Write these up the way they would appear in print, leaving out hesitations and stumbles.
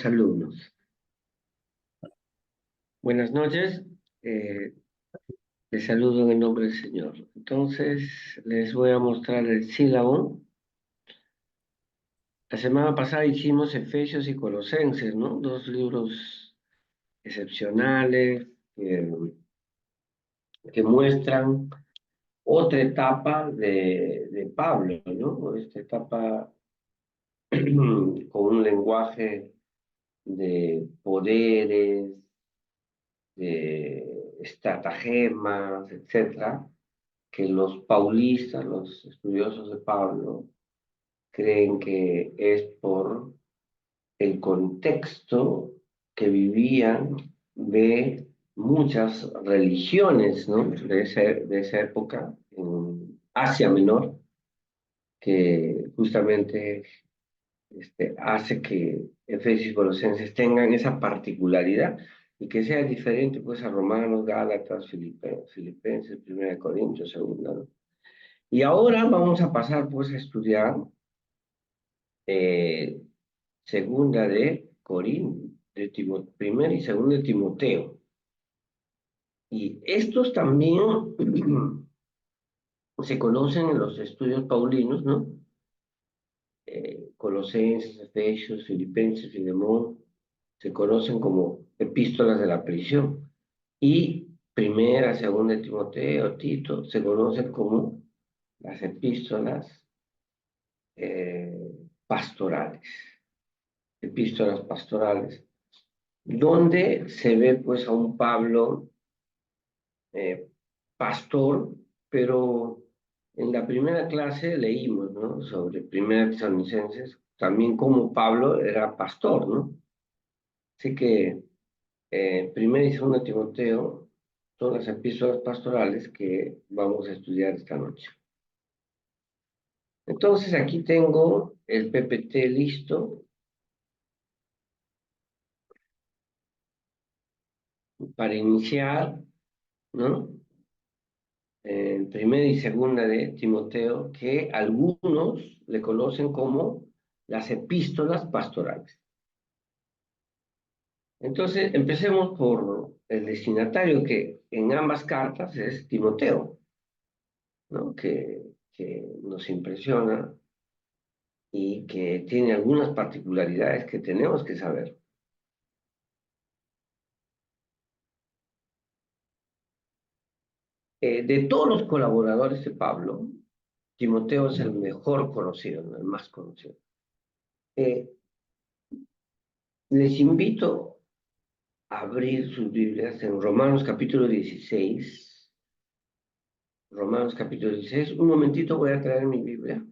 alumnos. Buenas noches. eh, Les saludo en el nombre del Señor. Entonces, les voy a mostrar el sílabo. La semana pasada hicimos Efesios y Colosenses, ¿no? Dos libros excepcionales que muestran otra etapa de Pablo, ¿no? Esta etapa con un lenguaje de poderes, de estratagemas, etcétera, que los paulistas, los estudiosos de Pablo, creen que es por el contexto que vivían de muchas religiones, ¿no? De esa época en Asia Menor, que justamente hace que Efesios y Colosenses tengan esa particularidad y que sea diferente pues a Romanos, Gálatas, Filipenses, Primera de Corintios, Segunda, ¿no? Y ahora vamos a pasar pues a estudiar eh, Segunda de Primera y Segunda de Timoteo. Y estos también se conocen en los estudios paulinos, ¿no? Colosenses, Efesios, Filipenses, Filemón, se conocen como epístolas de la prisión. Y Primera, Segunda de Timoteo, Tito, se conocen como las epístolas pastorales, epístolas pastorales, donde se ve pues a un Pablo eh, pastor, pero en la primera clase leímos, ¿no? Sobre Primera Tesalonicenses, también como Pablo era pastor, ¿no? Así que Primera y Segunda Timoteo son las epístolas pastorales que vamos a estudiar esta noche. Entonces aquí tengo el PPT listo para iniciar, ¿no? En Primera y Segunda de Timoteo, que algunos le conocen como las epístolas pastorales. Entonces, empecemos por el destinatario, que en ambas cartas es Timoteo, ¿no? Que nos impresiona y que tiene algunas particularidades que tenemos que saber. De todos los colaboradores de Pablo, Timoteo es el mejor conocido, ¿no? El más conocido. Eh, Les invito a abrir sus Biblias en Romanos capítulo 16. Romanos capítulo 16. Un momentito, voy a traer mi Biblia.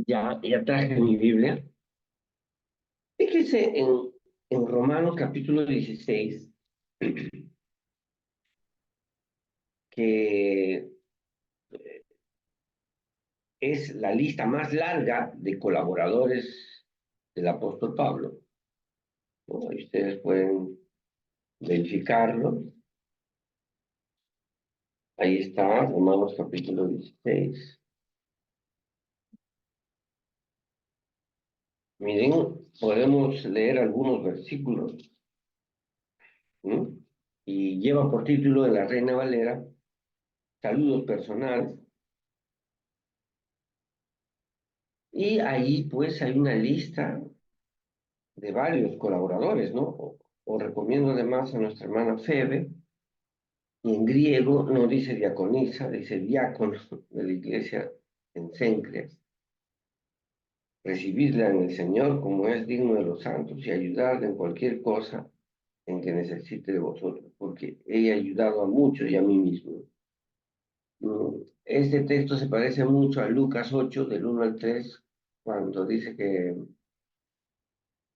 Ya traje mi Biblia. Fíjese en Romanos capítulo 16 que es la lista más larga de colaboradores del apóstol Pablo, ¿no? Ahí ustedes pueden verificarlo. Ahí está, Romanos capítulo 16. Miren, podemos leer algunos versículos, ¿no? Y lleva por título de la Reina Valera, saludos personales. Y ahí pues hay una lista de varios colaboradores, ¿no? O recomiendo además a nuestra hermana Febe, y en griego no dice diaconisa, dice diácono de la iglesia en Cencreas. Recibidla en el Señor como es digno de los santos y ayudarla en cualquier cosa en que necesite de vosotros, porque he ayudado a muchos y a mí mismo. Este texto se parece mucho a Lucas 8, del 1 al 3, cuando dice que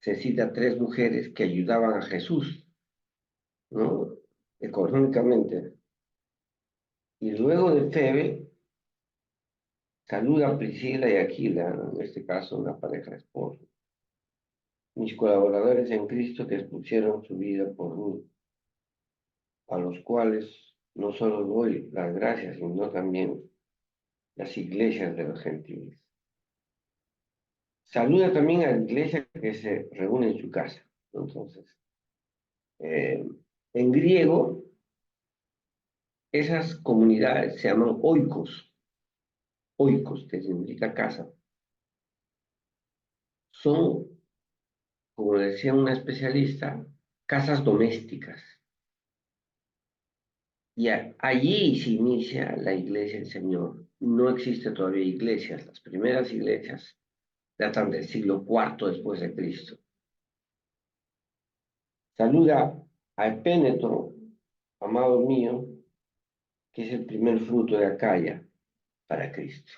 se cita tres mujeres que ayudaban a Jesús, ¿no? económicamente. Y luego de Febe, saluda a Priscila y Aquila, en este caso una pareja de esposos, mis colaboradores en Cristo que expusieron su vida por mí, a los cuales no solo doy las gracias, sino también las iglesias de los gentiles. Saluda también a la iglesia que se reúne en su casa. Entonces, eh, en griego, esas comunidades se llaman oikos, que significa casa. Son, como decía una especialista, casas domésticas. Y allí se inicia la iglesia del Señor. No existe todavía iglesias. Las primeras iglesias datan del siglo IV después de Cristo. Saluda a Epéneto, amado mío, que es el primer fruto de Acaya para Cristo.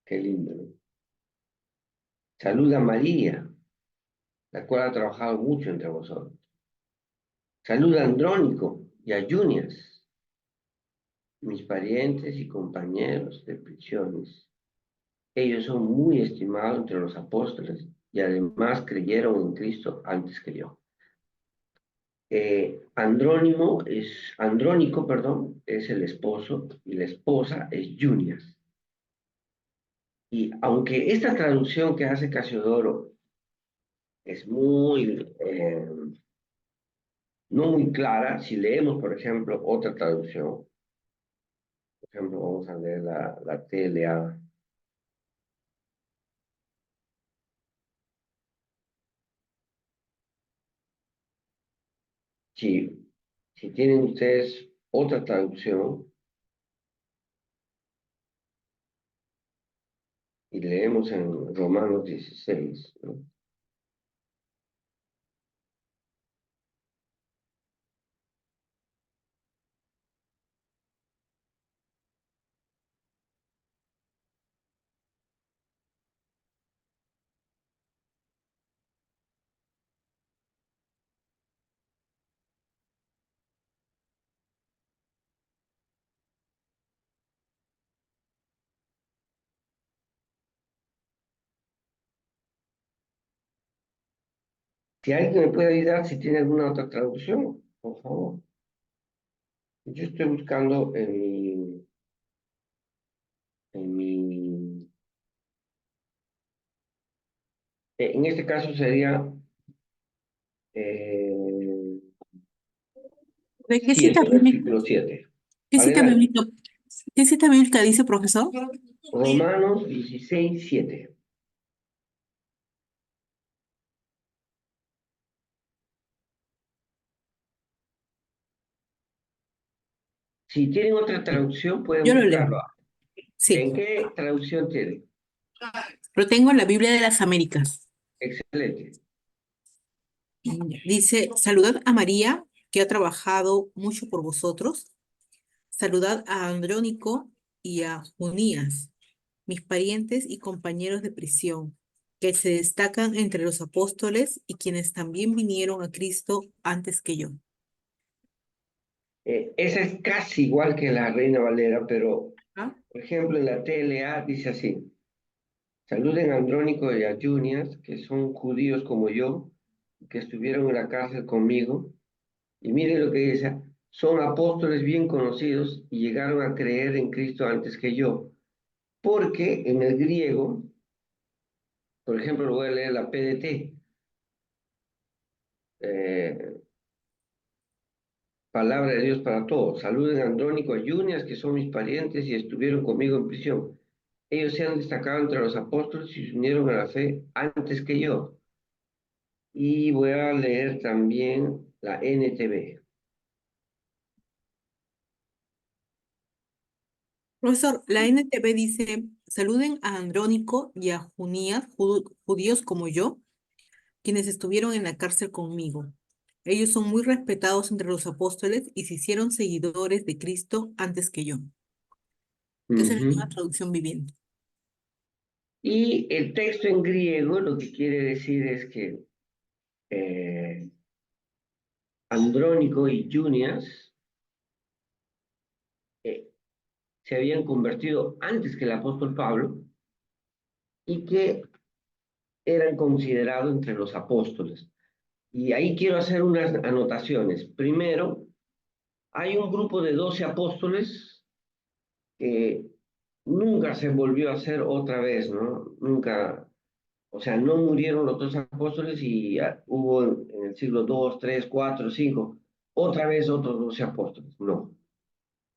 Qué lindo, ¿no? Saluda a María, la cual ha trabajado mucho entre vosotros. Saluda a Andrónico y a Junias, mis parientes y compañeros de prisiones. Ellos son muy estimados entre los apóstoles y además creyeron en Cristo antes que yo. Andrónico, perdón, es el esposo y la esposa es Junias. Y aunque esta traducción que hace Casiodoro es no muy clara, si leemos, por ejemplo, otra traducción, por ejemplo, vamos a leer la TLA. Si tienen ustedes otra traducción y leemos en Romanos 16, ¿no? Si alguien me puede ayudar, si tiene alguna otra traducción, por favor. Yo estoy buscando en este caso sería eh, ¿De qué cita 7, bíblica, versículo 7. qué cita Adelante. bíblica, qué cita bíblica dice, profesor? Romanos 16, 7. Si tienen otra traducción, pueden Yo lo leo. buscarlo. Sí, ¿En qué traducción tienen? lo tengo en la Biblia de las Américas. Excelente. Dice, saludad a María, que ha trabajado mucho por vosotros. Saludad a Andrónico y a Junías, mis parientes y compañeros de prisión, que se destacan entre los apóstoles y quienes también vinieron a Cristo antes que yo. Esa es casi igual que la Reina Valera, pero, ¿Ah? por ejemplo, en la TLA dice así. Saluden a Andrónico y a Junias, que son judíos como yo, que estuvieron en la cárcel conmigo. Y miren lo que dice, son apóstoles bien conocidos y llegaron a creer en Cristo antes que yo. Porque en el griego, por ejemplo, lo voy a leer la PDT, eh, palabra de Dios para todos. Saluden a Andrónico y a Junias, que son mis parientes y estuvieron conmigo en prisión. Ellos se han destacado entre los apóstoles y se unieron a la fe antes que yo. Y voy a leer también la NTV. Profesor, la NTV dice, saluden a Andrónico y a Junías, judíos como yo, quienes estuvieron en la cárcel conmigo. Ellos son muy respetados entre los apóstoles y se hicieron seguidores de Cristo antes que yo. Esa es una Ujú. traducción viviente. Y el texto en griego lo que quiere decir es que eh, Andrónico y Junias eh, se habían convertido antes que el apóstol Pablo y que eran considerados entre los apóstoles. Y ahí quiero hacer unas anotaciones. Primero, hay un grupo de 12 apóstoles que nunca se volvió a hacer otra vez, ¿no? Nunca, o sea, no murieron los 12 apóstoles y hubo en el siglo II, III, IV, V, otra vez otros 12 apóstoles. No,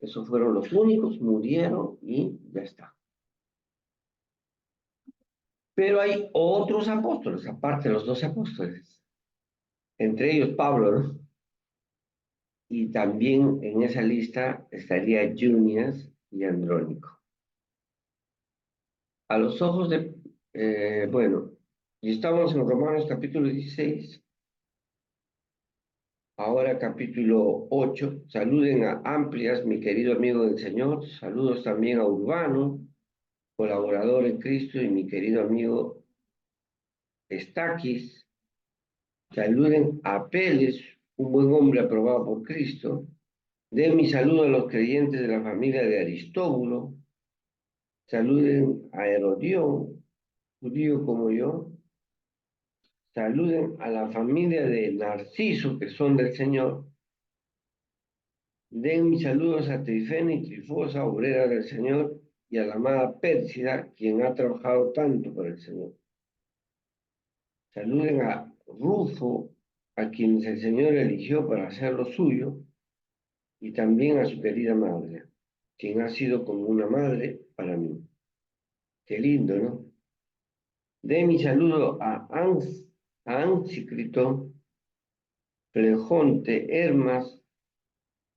esos fueron los únicos, murieron y ya está. Pero hay otros apóstoles, aparte de los 12 apóstoles, entre ellos Pablo, ¿no? Y también en esa lista estaría Junias y Andrónico. A los ojos de, bueno, y estamos en Romanos capítulo 16, ahora capítulo 8. Saluden a Amplias, mi querido amigo del Señor. Saludos también a Urbano, colaborador en Cristo, y mi querido amigo Estaquis. Saluden a Apeles, un buen hombre aprobado por Cristo. Den mi saludo a los creyentes de la familia de Aristóbulo. Saluden a Herodión, judío como yo. Saluden a la familia de Narciso, que son del Señor. Den mis saludos a Trifena y Trifosa, obrera del Señor, y a la amada Pérsida, quien ha trabajado tanto por el Señor. Saluden a Rufo, a quien el Señor eligió para hacer lo suyo, y también a su querida madre, quien ha sido como una madre para mí. Qué lindo, ¿no? Den mi saludo a Ansícrito, Flegonte, Hermas,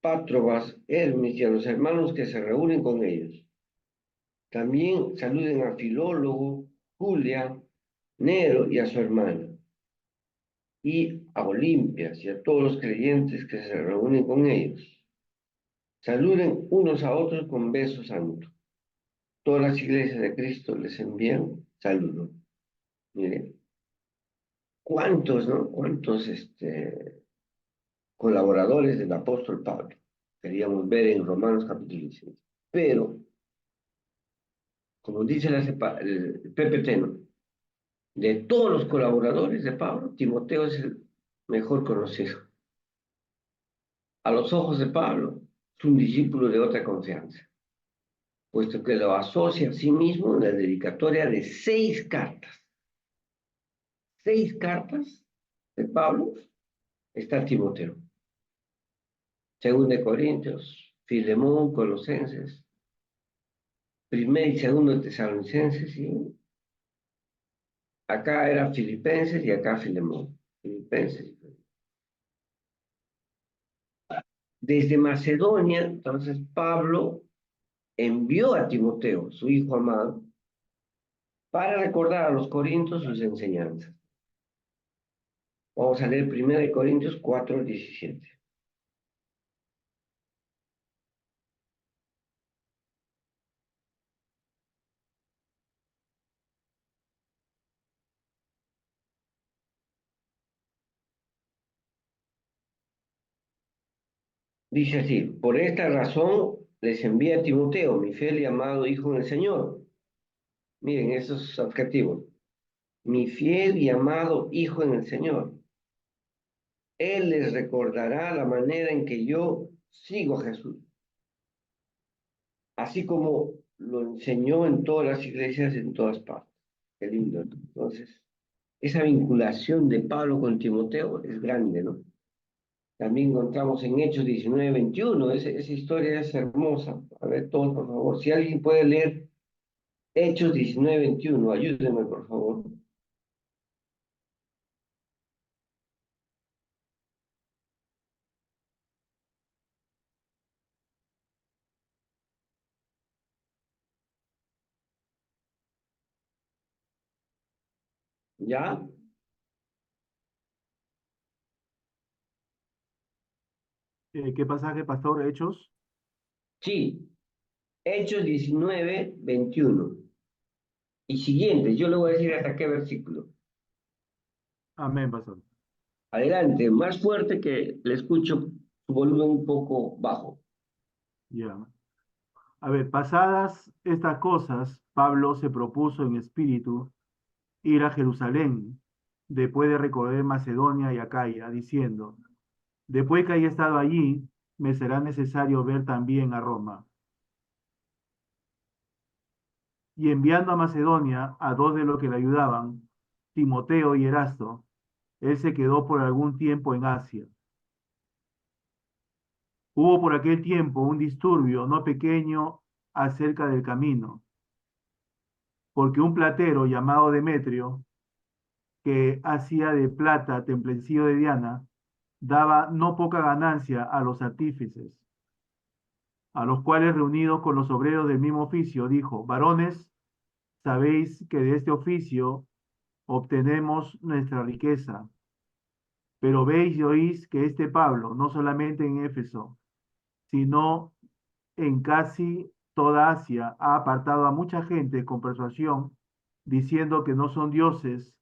Patrobas, Hermes y a los hermanos que se reúnen con ellos. También saluden a Filólogo, Julia, Nero y a su hermana, y a Olimpias y a todos los creyentes que se reúnen con ellos. Saluden unos a otros con beso santo. Todas las iglesias de Cristo les envían saludos. Miren, ¿cuántos, no? ¿Cuántos colaboradores del apóstol Pablo? Queríamos ver en Romanos capítulo 16. Pero, como dice el PPT, ¿no? De todos los colaboradores de Pablo, Timoteo es el mejor conocido. A los ojos de Pablo, es un discípulo de otra confianza, puesto que lo asocia a sí mismo en la dedicatoria de 6 cartas. 6 cartas de Pablo está Timoteo. Según de Corintios, Filemón, Colosenses, primer y segundo de Tesalonicenses, y acá era Filipenses y acá Filemón. Filipenses. Desde Macedonia, entonces Pablo envió a Timoteo, su hijo amado, para recordar a los corintios sus enseñanzas. Vamos a leer 1 Corintios 4:17. Dice así: por esta razón les envía a Timoteo, mi fiel y amado hijo en el Señor. Miren esos adjetivos. Mi fiel y amado hijo en el Señor. Él les recordará la manera en que yo sigo a Jesús, así como lo enseñó en todas las iglesias en todas partes. Qué lindo, ¿no? Entonces, esa vinculación de Pablo con Timoteo es grande, ¿no? También encontramos en Hechos 19:21, esa historia es hermosa. A ver, todos, por favor, si alguien puede leer Hechos 19:21, ayúdenme, por favor. ¿Ya? ¿Qué pasaje, pastor? Hechos. Sí, Hechos 19:21. Y siguientes, yo le voy a decir hasta qué versículo. Amén, pastor. Adelante, más fuerte que le escucho su volumen un poco bajo. Ya. A ver, pasadas estas cosas, Pablo se propuso en espíritu ir a Jerusalén, después de recorrer Macedonia y Acaya, diciendo, después que haya estado allí, me será necesario ver también a Roma. Y enviando a Macedonia a dos de los que le ayudaban, Timoteo y Erasto, él se quedó por algún tiempo en Asia. Hubo por aquel tiempo un disturbio no pequeño acerca del camino, porque un platero llamado Demetrio, que hacía de plata templencillo de Diana, daba no poca ganancia a los artífices, a los cuales reunidos con los obreros del mismo oficio, dijo, varones, sabéis que de este oficio obtenemos nuestra riqueza, pero veis y oís que este Pablo, no solamente en Éfeso, sino en casi toda Asia, ha apartado a mucha gente con persuasión, diciendo que no son dioses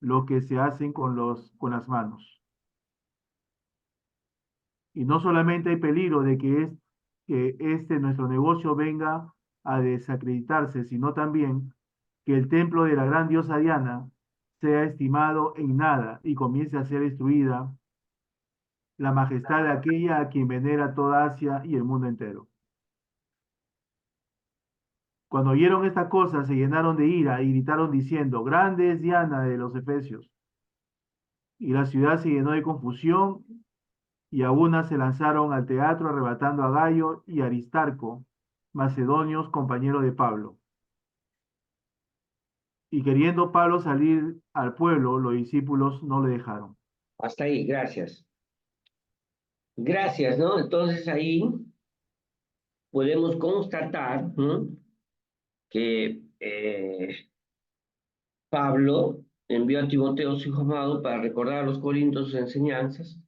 lo que se hacen con las manos. Y no solamente hay peligro de que este nuestro negocio venga a desacreditarse, sino también que el templo de la gran diosa Diana sea estimado en nada y comience a ser destruida la majestad de aquella a quien venera toda Asia y el mundo entero. Cuando oyeron esta cosa, se llenaron de ira y gritaron diciendo, grande es Diana de los Efesios. Y la ciudad se llenó de confusión y a una se lanzaron al teatro arrebatando a Gayo y Aristarco, macedonios, compañeros de Pablo. Y queriendo Pablo salir al pueblo, los discípulos no le dejaron. Hasta ahí, gracias. Gracias, ¿no? Entonces ahí podemos constatar, ¿no?, que Pablo envió a Timoteo, su hijo amado, para recordar a los corintios sus enseñanzas,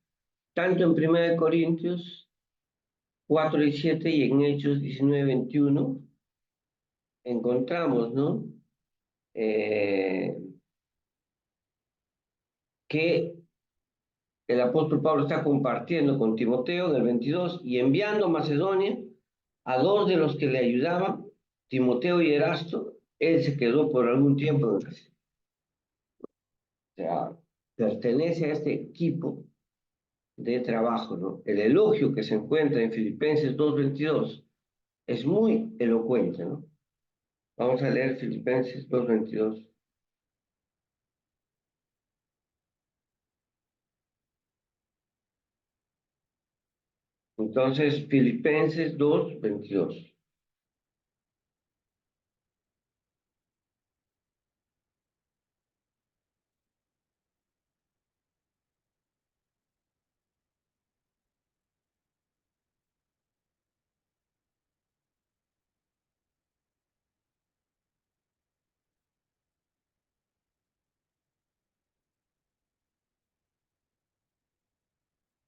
tanto en 1 Corintios 4:17 y en Hechos 19:21 encontramos, ¿no?, Eh, que el apóstol Pablo está compartiendo con Timoteo en el 22 y enviando a Macedonia a dos de los que le ayudaban, Timoteo y Erasto. Él se quedó por algún tiempo en Grecia. O sea, pertenece a este equipo de trabajo, ¿no? El elogio que se encuentra en Filipenses 2:22 es muy elocuente, ¿no? Vamos a leer Filipenses 2:22. Entonces, Filipenses 2:22.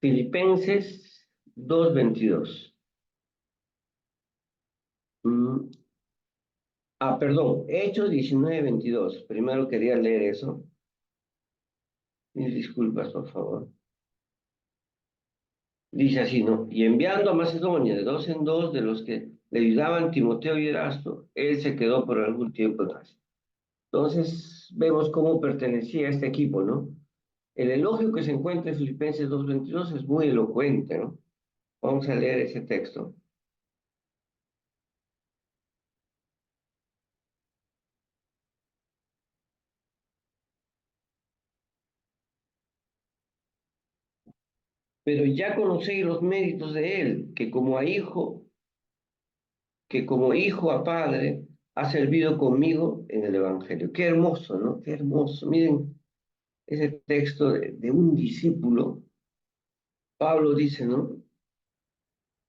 Filipenses 2:22. Mm, perdón, Hechos 19:22. Primero quería leer eso. Mil disculpas, por favor. Dice así, ¿no? Y enviando a Macedonia de dos en dos de los que le ayudaban Timoteo y Erasto, él se quedó por algún tiempo atrás. Entonces, vemos cómo pertenecía a este equipo, ¿no? El elogio que se encuentra en Filipenses 2:22 es muy elocuente, ¿no? Vamos a leer ese texto. Pero ya conocéis los méritos de él, que como hijo a padre ha servido conmigo en el Evangelio. Qué hermoso, ¿no? Qué hermoso. Miren ese texto de un discípulo. Pablo dice, ¿no?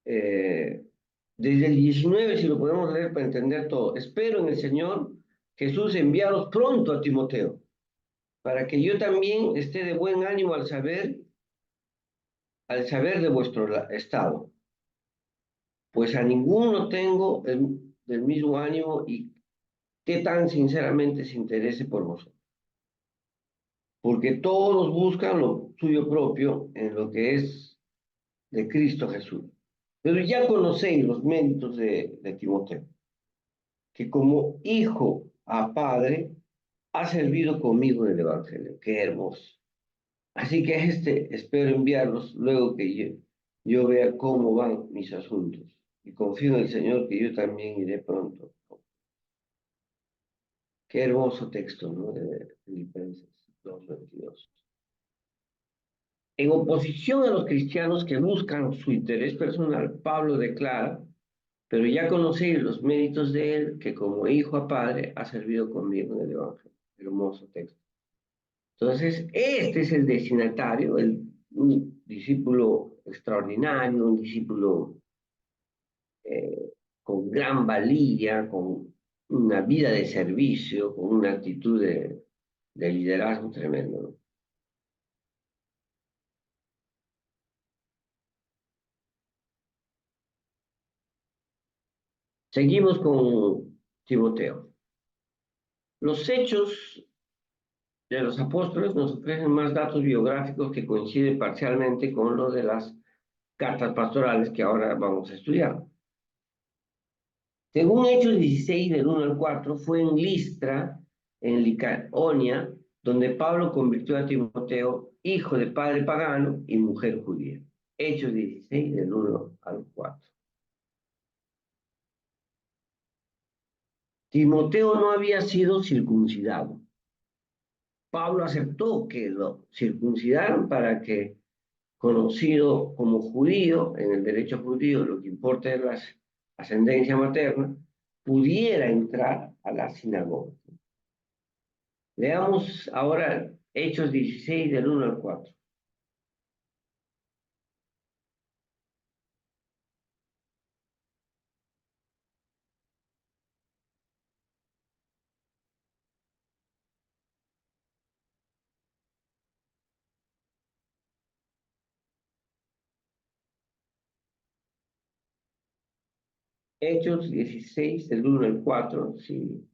Eh, desde el 19, si lo podemos leer para entender todo. Espero en el Señor Jesús enviaros pronto a Timoteo, para que yo también esté de buen ánimo al saber de vuestro estado, pues a ninguno tengo del mismo ánimo y que tan sinceramente se interese por vosotros. porque todos buscan lo suyo propio en lo que es de Cristo Jesús. Pero ya conocéis los méritos de Timoteo, que como hijo a padre ha servido conmigo en el Evangelio. Qué hermoso. Así que espero enviarlos luego que yo vea cómo van mis asuntos. Y confío en el Señor que yo también iré pronto. Qué hermoso texto, ¿no? De Filipenses 2:22. En oposición a los cristianos que buscan su interés personal, Pablo declara, pero ya conocéis los méritos de él, que como hijo a padre ha servido conmigo en el Evangelio. Hermoso texto. Entonces, este es el destinatario, un discípulo extraordinario, un discípulo con gran valía, con una vida de servicio, con una actitud de liderazgo tremendo, ¿no? Seguimos con Timoteo. Los hechos de los apóstoles nos ofrecen más datos biográficos que coinciden parcialmente con lo de las cartas pastorales que ahora vamos a estudiar. Según Hechos 16, del 1 al 4, fue en Listra, en Licaonia, donde Pablo convirtió a Timoteo, hijo de padre pagano y mujer judía. Hechos 16, del 1 al 4. Timoteo no había sido circuncidado. Pablo aceptó que lo circuncidaran para que, conocido como judío, en el derecho judío, lo que importa es la ascendencia materna, pudiera entrar a la sinagoga. Leamos ahora Hechos 16 del 1 al 4. Hechos 16 del 1 al 4, sí.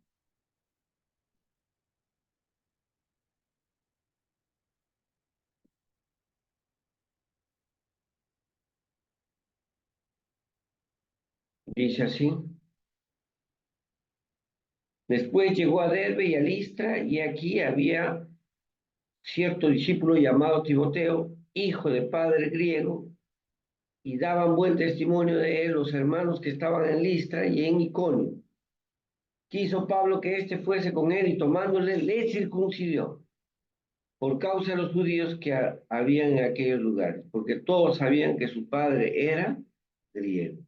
Dice así. Después llegó a Derbe y a Listra, y aquí había cierto discípulo llamado Timoteo, hijo de padre griego, y daban buen testimonio de él los hermanos que estaban en Listra y en Iconio. Quiso Pablo que éste fuese con él y tomándole le circuncidó por causa de los judíos que habían en aquellos lugares, porque todos sabían que su padre era griego.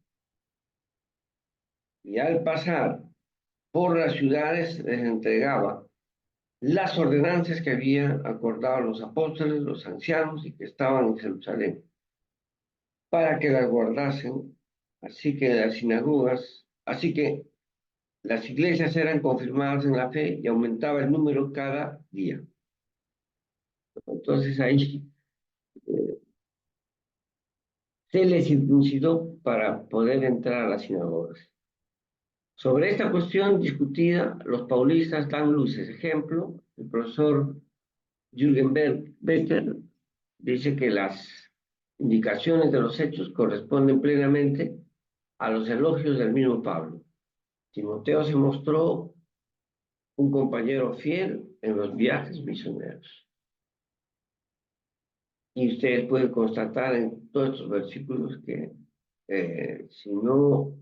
Y al pasar por las ciudades les entregaba las ordenanzas que habían acordado los apóstoles, los ancianos y que estaban en Jerusalén, para que las guardasen. Así que las iglesias eran confirmadas en la fe y aumentaba el número cada día. Entonces ahí se les circuncidó para poder entrar a las sinagogas. Sobre esta cuestión discutida, los paulistas dan luces. Ejemplo, el profesor Jürgen Becker dice que las indicaciones de los hechos corresponden plenamente a los elogios del mismo Pablo. Timoteo se mostró un compañero fiel en los viajes misioneros. Y ustedes pueden constatar en todos estos versículos que si no,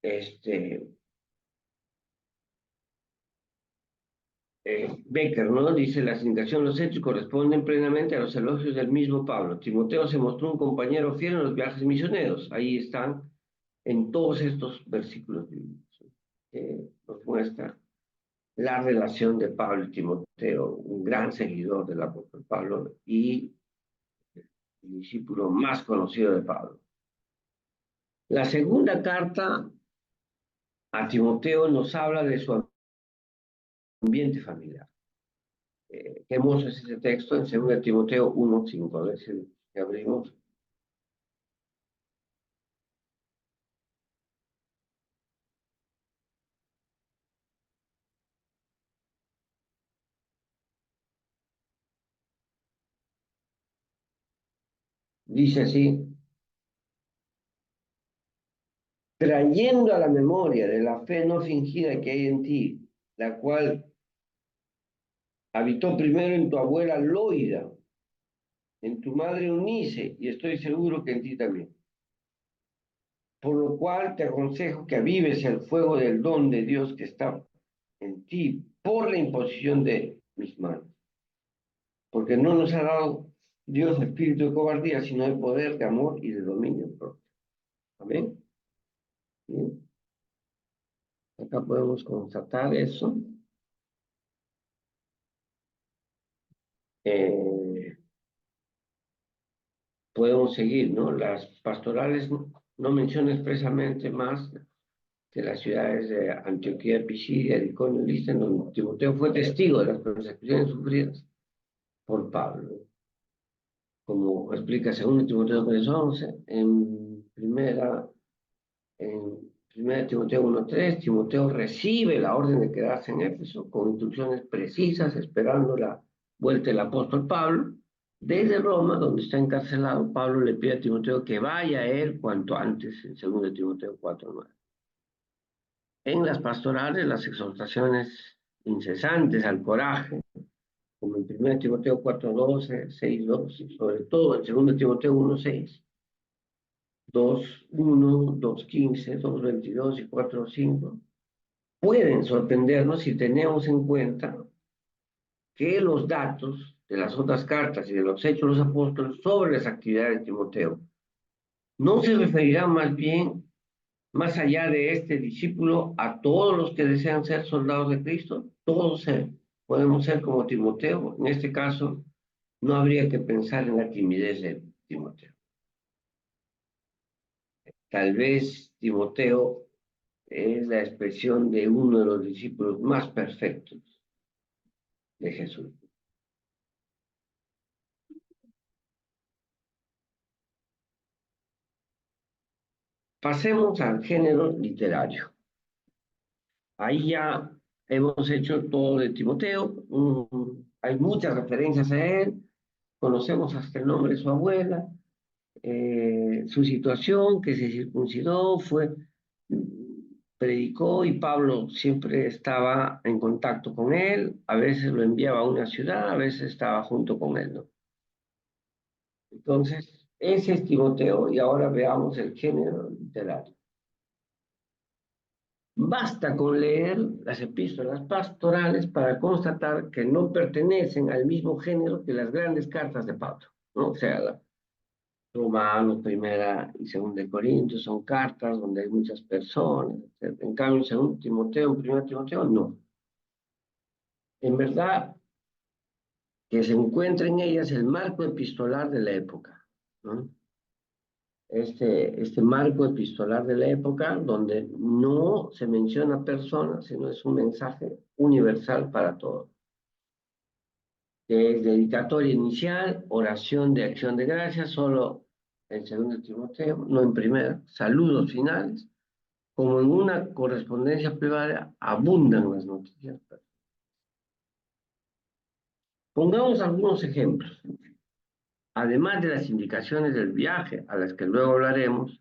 este, Becker, ¿no? Dice, la indicación de los hechos corresponden plenamente a los elogios del mismo Pablo. Timoteo se mostró un compañero fiel en los viajes misioneros. Ahí están en todos estos versículos bíblicos. Nos muestra la relación de Pablo y Timoteo, un gran seguidor del apóstol Pablo y el discípulo más conocido de Pablo. La segunda carta a Timoteo nos habla de su ambiente familiar. Qué hermoso es ese texto en 2 Timoteo 1:5. A ver si abrimos. Dice así: trayendo a la memoria de la fe no fingida que hay en ti, la cual habitó primero en tu abuela Loida, en tu madre Eunice, y estoy seguro que en ti también. Por lo cual te aconsejo que avives el fuego del don de Dios que está en ti por la imposición de mis manos. Porque no nos ha dado Dios espíritu de cobardía, sino de poder, de amor y de dominio propio. Amén. Bien. Acá podemos constatar eso. Eh, Podemos seguir, ¿no? Las pastorales no mencionan expresamente más que las ciudades de Antioquía, Pisidia, Iconio y Listra, donde Timoteo fue testigo de las persecuciones sufridas por Pablo, como explica 2 Timoteo 3:11, en primera Timoteo 1:3, Timoteo recibe la orden de quedarse en Éfeso con instrucciones precisas, esperando la vuelta del apóstol Pablo. Desde Roma, donde está encarcelado, Pablo le pide a Timoteo que vaya a él cuanto antes, en 2 Timoteo 4:9. En las pastorales, las exhortaciones incesantes al coraje, como en 1 Timoteo 4:12, 6:2, y sobre todo en 2 Timoteo 1:6, 2:1, 2:15, 2:22 y 4:5, pueden sorprendernos si tenemos en cuenta que los datos de las otras cartas y de los hechos de los apóstoles sobre las actividades de Timoteo no se referirán más bien, más allá de este discípulo, a todos los que desean ser soldados de Cristo. Todos podemos ser como Timoteo. En este caso, no habría que pensar en la timidez de Timoteo. Tal vez Timoteo es la expresión de uno de los discípulos más perfectos de Jesús. Pasemos al género literario. Ahí ya hemos hecho todo de Timoteo. Hay muchas referencias a él. Conocemos hasta el nombre de su abuela, su situación, que se circuncidó, predicó y Pablo siempre estaba en contacto con él. A veces lo enviaba a una ciudad, a veces estaba junto con él, ¿no? Entonces, ese es Timoteo y ahora veamos el género literario. Basta con leer las epístolas pastorales para constatar que no pertenecen al mismo género que las grandes cartas de Pablo, ¿no? O sea, Romanos, primera y segunda de Corintios son cartas donde hay muchas personas. En cambio, en 2 Timoteo, en 1 Timoteo, no. En verdad, que se encuentra en ellas el marco epistolar de la época, ¿no? Este marco epistolar de la época, donde no se menciona personas, sino es un mensaje universal para todos, que es dedicatoria inicial, oración de acción de gracias, solo en 2 Timoteo, no en primera, saludos finales, como en una correspondencia privada, abundan las noticias. Pongamos algunos ejemplos. Además de las indicaciones del viaje, a las que luego hablaremos,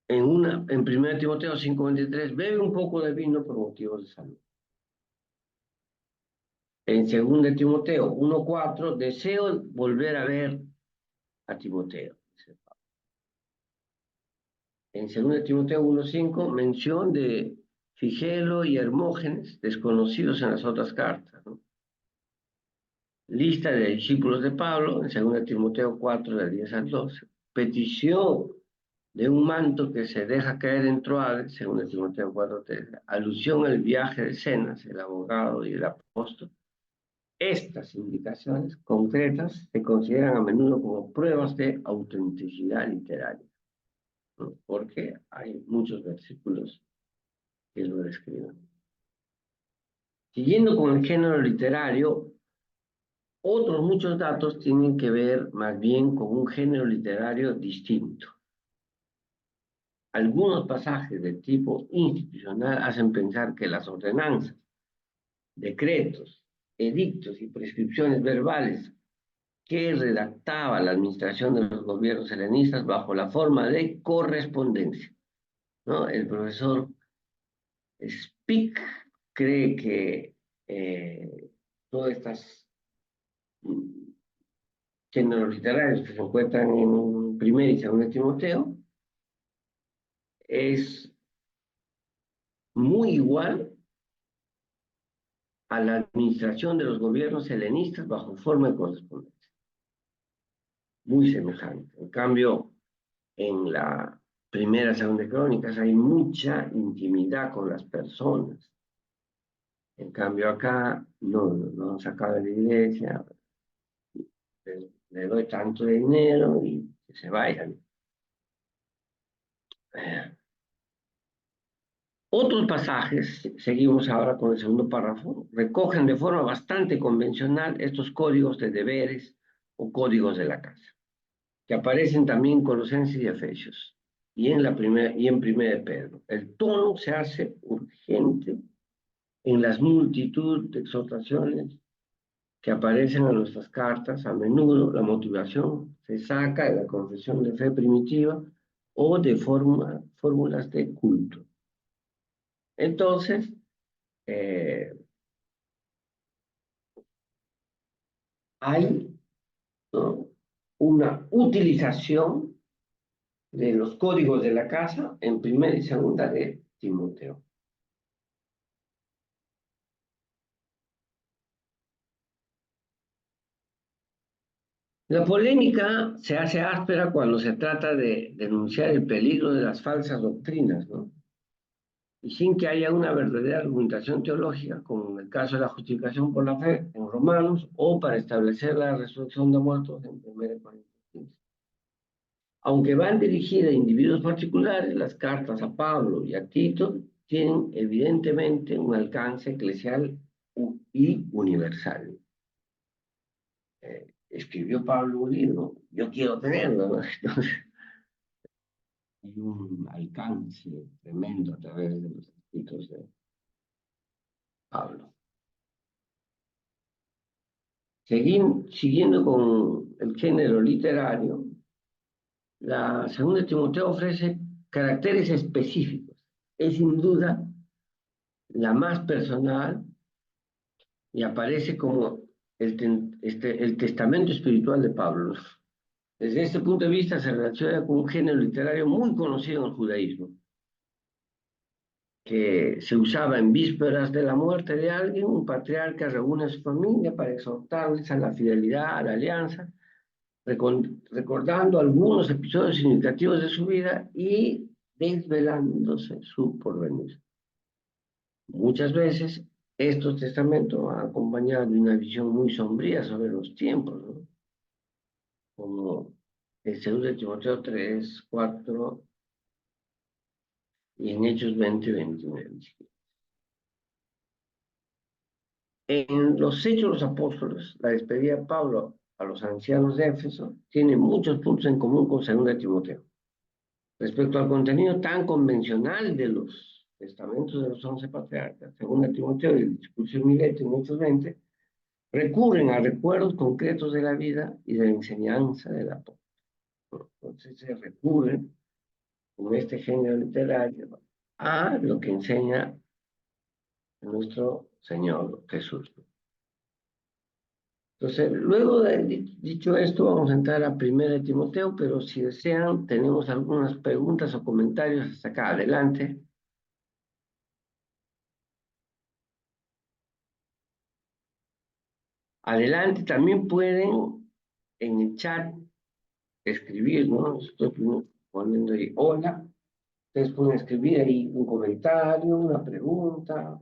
en 1 Timoteo 5:23, bebe un poco de vino por motivos de salud. En 2 Timoteo 1:4, deseo volver a ver a Timoteo. En 2 Timoteo 1:5, mención de Figelo y Hermógenes, desconocidos en las otras cartas, ¿no? Lista de discípulos de Pablo, en 2 Timoteo 4, del 10 al 12. Petición de un manto que se deja caer en Troade, 2 Timoteo 4:13. Alusión al viaje de Cenas, el abogado y el apóstol. Estas indicaciones concretas se consideran a menudo como pruebas de autenticidad literaria, ¿no? Porque hay muchos versículos que lo describen. Siguiendo con el género literario, otros muchos datos tienen que ver más bien con un género literario distinto. Algunos pasajes de tipo institucional hacen pensar que las ordenanzas, decretos, edictos y prescripciones verbales que redactaba la administración de los gobiernos helenistas bajo la forma de correspondencia, ¿no? El profesor Spink cree que todas estas géneros literarios que se encuentran en Primera y Segunda Timoteo es muy igual a la administración de los gobiernos helenistas bajo forma de correspondencia, muy semejante. En cambio, en la Primera, Segunda Crónicas hay mucha intimidad con las personas. En cambio acá no sacaba de la iglesia, le doy tanto dinero y que se vayan. Otros pasajes, seguimos ahora con el segundo párrafo, recogen de forma bastante convencional estos códigos de deberes o códigos de la casa, que aparecen también en Colosenses y Efesios y en Primera de Pedro. El tono se hace urgente en las multitud de exhortaciones que aparecen en nuestras cartas. A menudo la motivación se saca de la confesión de fe primitiva o de fórmulas de culto. Entonces, eh, hay, ¿no?, una utilización de los códigos de la casa en Primera y Segunda de Timoteo. La polémica se hace áspera cuando se trata de denunciar el peligro de las falsas doctrinas, ¿no? Y sin que haya una verdadera argumentación teológica, como en el caso de la justificación por la fe en Romanos, o para establecer la resurrección de muertos en 1 Corintios 15. Aunque van dirigidas a individuos particulares, las cartas a Pablo y a Tito tienen evidentemente un alcance eclesial y universal. Escribió Pablo un libro, yo quiero tenerlo, ¿no? Entonces, hay un alcance tremendo a través de los escritos de Pablo. Siguiendo con el género literario, la segunda Timoteo ofrece caracteres específicos. Es sin duda la más personal y aparece como el testamento espiritual de Pablo. Desde este punto de vista se relaciona con un género literario muy conocido en el judaísmo, que se usaba en vísperas de la muerte de alguien. Un patriarca reúne a su familia para exhortarles a la fidelidad, a la alianza, recordando algunos episodios significativos de su vida y desvelándose su porvenir. Muchas veces estos testamentos van acompañados de una visión muy sombría sobre los tiempos, ¿no? Como el 2 Timoteo 3, 4 y en Hechos 20, 29. En los Hechos de los Apóstoles, la despedida de Pablo a los ancianos de Éfeso tiene muchos puntos en común con 2 Timoteo. Respecto al contenido tan convencional de los testamentos de los 11 patriarcas, 2 Timoteo y el discurso de Mileto en Hechos 20, recurren a recuerdos concretos de la vida y de la enseñanza del apóstol. Entonces se recurre, con este género literario, a lo que enseña nuestro Señor Jesús. Entonces, luego de dicho esto, vamos a entrar a 1 Timoteo, pero si desean, tenemos algunas preguntas o comentarios hasta acá. Adelante. Adelante, también pueden en el chat escribir, ¿no? Estoy poniendo ahí, hola. Ustedes pueden escribir ahí un comentario, una pregunta,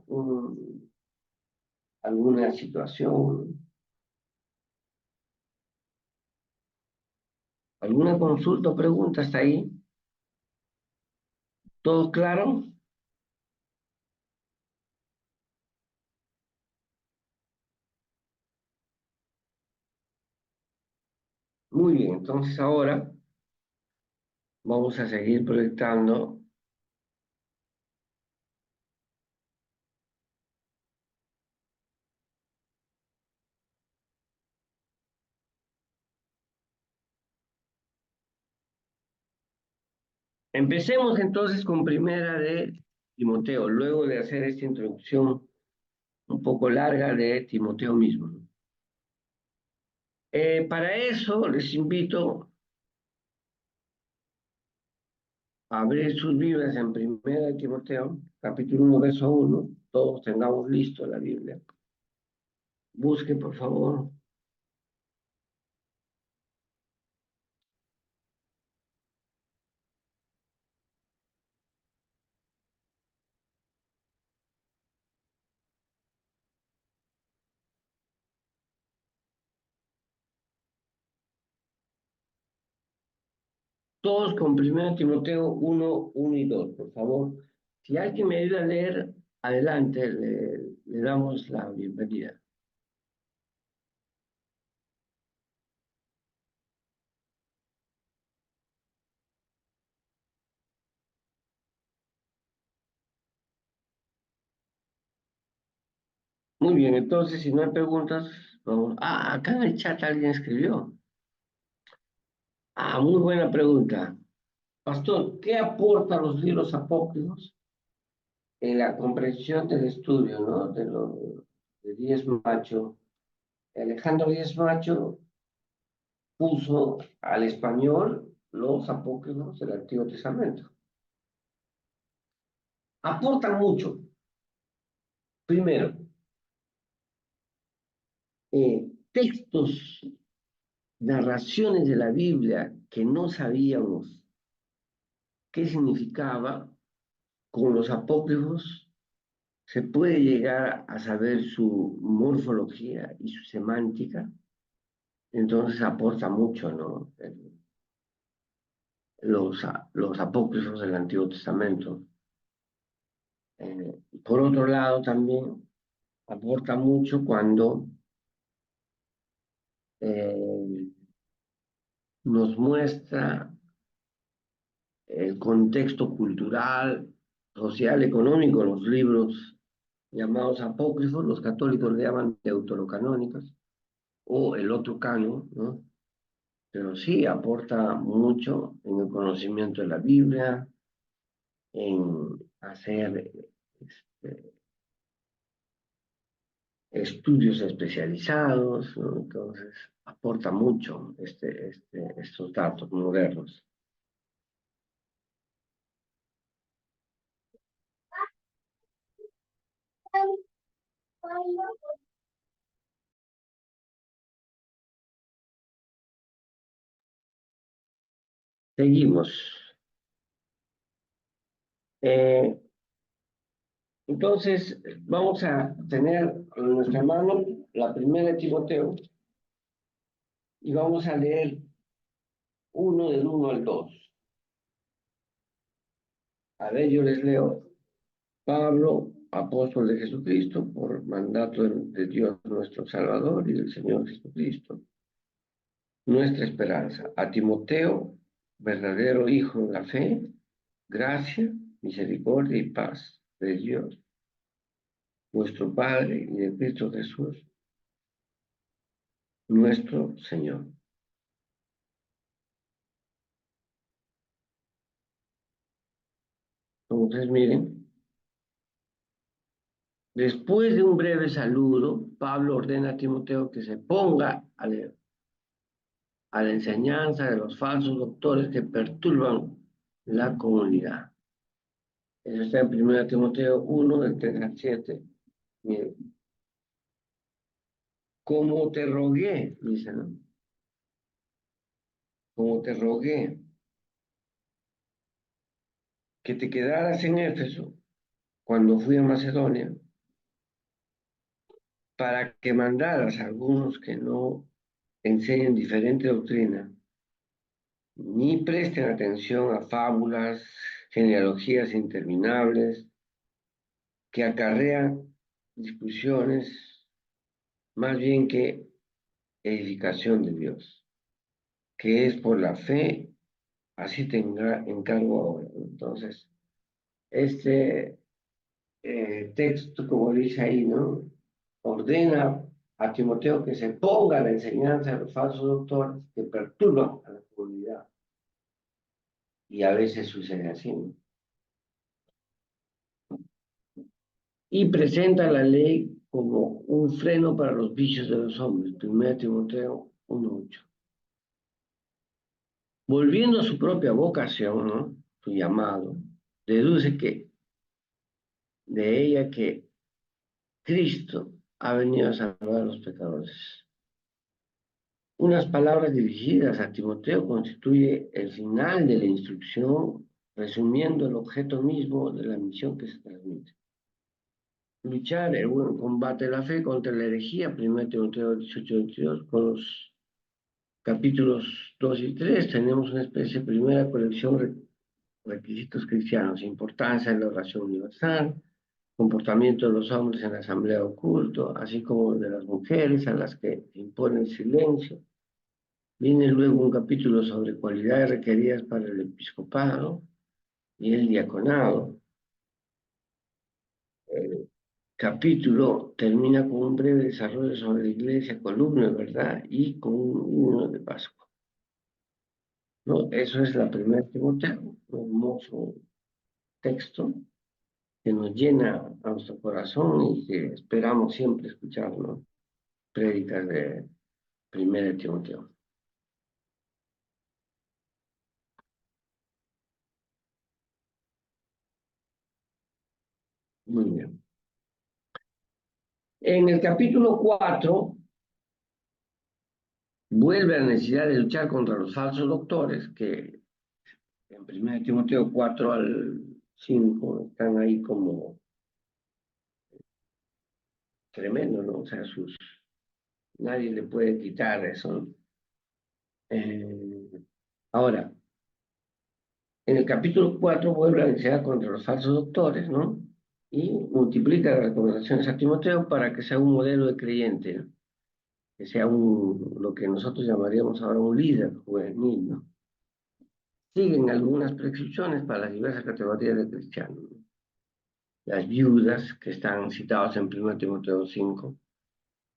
alguna situación, alguna consulta o pregunta hasta ahí. ¿Todo claro? Muy bien, entonces ahora vamos a seguir proyectando Empecemos entonces con primera de Timoteo, luego de hacer esta introducción un poco larga de Timoteo mismo. Para eso les invito a abrir sus Biblias en primera de Timoteo, capítulo 1, verso 1. Todos tengamos listo la Biblia. Busquen, por favor. Todos con primera Timoteo 1, 1 y 2, por favor. Si alguien me ayuda a leer, adelante, le damos la bienvenida. Muy bien, entonces, si no hay preguntas, vamos. Ah, acá en el chat alguien escribió. Ah, muy buena pregunta. Pastor, ¿qué aportan los libros apócrifos en la comprensión del estudio, ¿no? De Díez Macho? Alejandro Díez Macho puso al español los apócrifos del Antiguo Testamento. Aportan mucho. Primero, textos, narraciones de la Biblia que no sabíamos qué significaba, con los apócrifos se puede llegar a saber su morfología y su semántica, entonces aporta mucho, ¿no? Los apócrifos del Antiguo Testamento. Por otro lado, también aporta mucho cuando eh, nos muestra el contexto cultural, social, económico, los libros llamados apócrifos, los católicos le llaman deuterocanónicos, o el otro canon, ¿no? Pero sí aporta mucho en el conocimiento de la Biblia, en hacer estudios especializados, ¿no? Entonces aporta mucho estos datos modernos. Seguimos. Eh, entonces, vamos a tener en nuestra mano la primera de Timoteo y vamos a leer del 1 al 2. A ver, yo les leo. Pablo, apóstol de Jesucristo, por mandato de Dios nuestro Salvador y del Señor Jesucristo, nuestra esperanza. A Timoteo, verdadero hijo de la fe, gracia, misericordia y paz de Dios, nuestro Padre y de Cristo Jesús, nuestro Señor. Entonces, miren, después de un breve saludo, Pablo ordena a Timoteo que se ponga a la enseñanza de los falsos doctores que perturban la comunidad. Eso está en 1 Timoteo 1, del 3 al 7. Miren, como te rogué, dice, ¿no? Como te rogué que te quedaras en Éfeso cuando fui a Macedonia, para que mandaras a algunos que no enseñen diferente doctrina, ni presten atención a fábulas, genealogías interminables, que acarrean discusiones más bien que edificación de Dios, que es por la fe, así te encargo ahora. Entonces, este texto, como dice ahí, ¿no? Ordena a Timoteo que se ponga a la enseñanza de los falsos doctores que perturban a la comunidad. Y a veces sucede así, ¿no? Y presenta la ley como un freno para los vicios de los hombres. 1 Timoteo 1:8. Volviendo a su propia vocación, ¿no? Su llamado, deduce que de ella que Cristo ha venido a salvar a los pecadores. Unas palabras dirigidas a Timoteo constituye el final de la instrucción, resumiendo el objeto mismo de la misión que se transmite. Luchar el buen combate de la fe contra la herejía, 1 Timoteo 18:22, con los capítulos 2 y 3 tenemos una especie de primera colección de requisitos cristianos, importancia de la oración universal, comportamiento de los hombres en la asamblea o culto, así como de las mujeres a las que imponen silencio. Viene luego un capítulo sobre cualidades requeridas para el episcopado y el diaconado. El capítulo termina con un breve desarrollo sobre la iglesia, columna, ¿verdad? Y con un himno de Pascua. ¿No? Eso es la primera Timoteo, un hermoso texto que nos llena a nuestro corazón y que esperamos siempre escuchar, ¿no? Prédicas de 1 Timoteo. Muy bien. En el capítulo 4 vuelve a la necesidad de luchar contra los falsos doctores que en 1 Timoteo 4 al 5 están ahí como tremendo, ¿no? O sea, nadie le puede quitar eso. Ahora, en el capítulo 4 vuelve a la necesidad contra los falsos doctores, ¿no? Y multiplica las recomendaciones a Timoteo para que sea un modelo de creyente, ¿no? Que sea lo que nosotros llamaríamos ahora un líder juvenil, ¿no? Siguen algunas prescripciones para las diversas categorías de cristianos, ¿no? Las viudas, que están citadas en 1 Timoteo 5,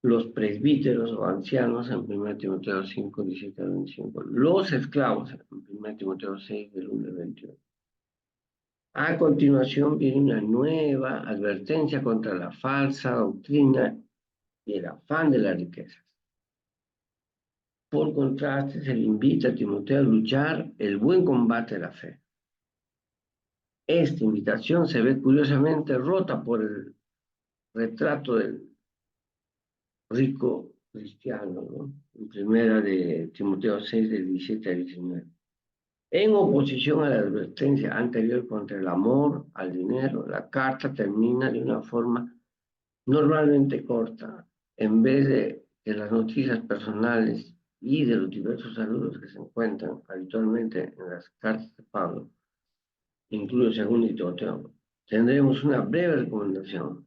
los presbíteros o ancianos en 1 Timoteo 5, 17 al 25, los esclavos en 1 Timoteo 6, del 1 al 21. A continuación viene una nueva advertencia contra la falsa doctrina y el afán de las riquezas. Por contraste, se le invita a Timoteo a luchar el buen combate de la fe. Esta invitación se ve curiosamente rota por el retrato del rico cristiano, ¿no? En 1 Timoteo 6, del 17 al 19. En oposición a la advertencia anterior contra el amor al dinero, la carta termina de una forma normalmente corta, en vez de las noticias personales y de los diversos saludos que se encuentran habitualmente en las cartas de Pablo, incluso según Timoteo. Tendremos una breve recomendación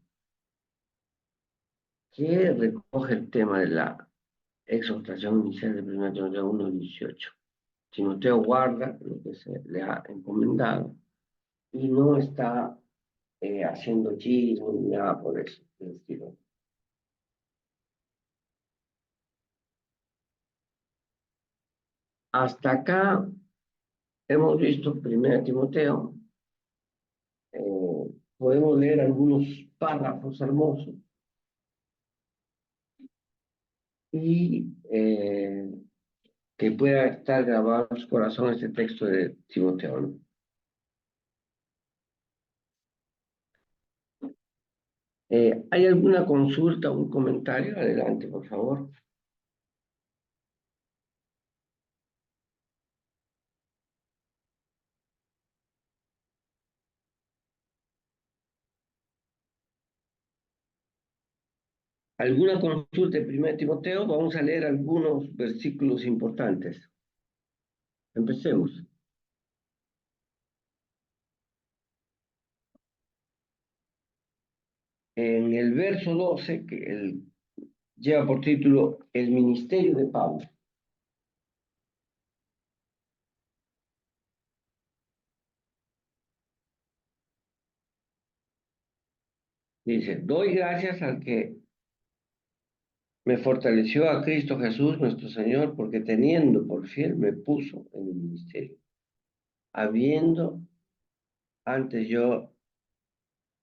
que recoge el tema de la exhortación inicial de 1 Timoteo 1:18. Timoteo guarda lo que se le ha encomendado y no está haciendo chisme ni nada por eso, el estilo. Hasta acá hemos visto 1 Timoteo. Podemos leer algunos párrafos hermosos y que pueda estar grabado en su corazón este texto de Timoteo, ¿no? ¿Hay alguna consulta o un comentario? Adelante, por favor. ¿Alguna consulta en 1 Timoteo? Vamos a leer algunos versículos importantes. Empecemos. En el verso 12, que lleva por título El ministerio de Pablo. Dice, doy gracias al que me fortaleció, a Cristo Jesús nuestro Señor, porque teniendo por fiel me puso en el ministerio. habiendo, antes yo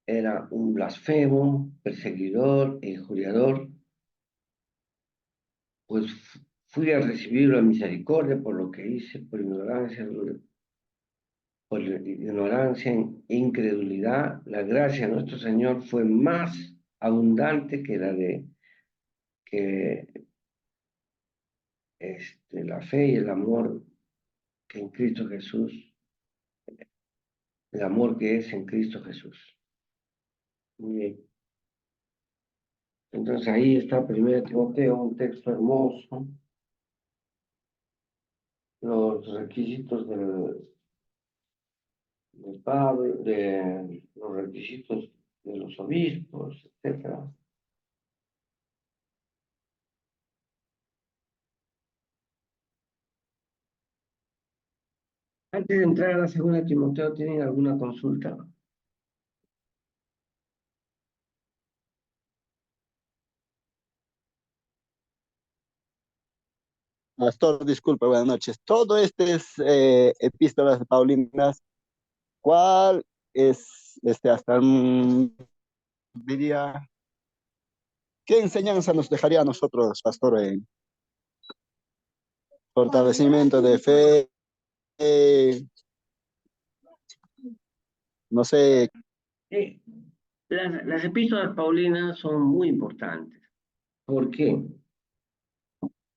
era un blasfemo, perseguidor e injuriador, pues fui a recibir la misericordia por lo que hice, por ignorancia e incredulidad. La gracia de nuestro Señor fue más abundante que la de que la fe y el amor que en Cristo Jesús, el amor que es en Cristo Jesús. Muy bien. Entonces ahí está 1 Timoteo, un texto hermoso, los requisitos del Pablo, de los requisitos de los obispos, etcétera. Antes de entrar a la 2 Timoteo, ¿tienen alguna consulta? Pastor, disculpe, buenas noches. Todo este es epístolas paulinas. ¿Cuál es hasta diría, qué enseñanza nos dejaría a nosotros, pastor, en fortalecimiento de fe? No sé. Eh, las epístolas paulinas son muy importantes. ¿Por qué?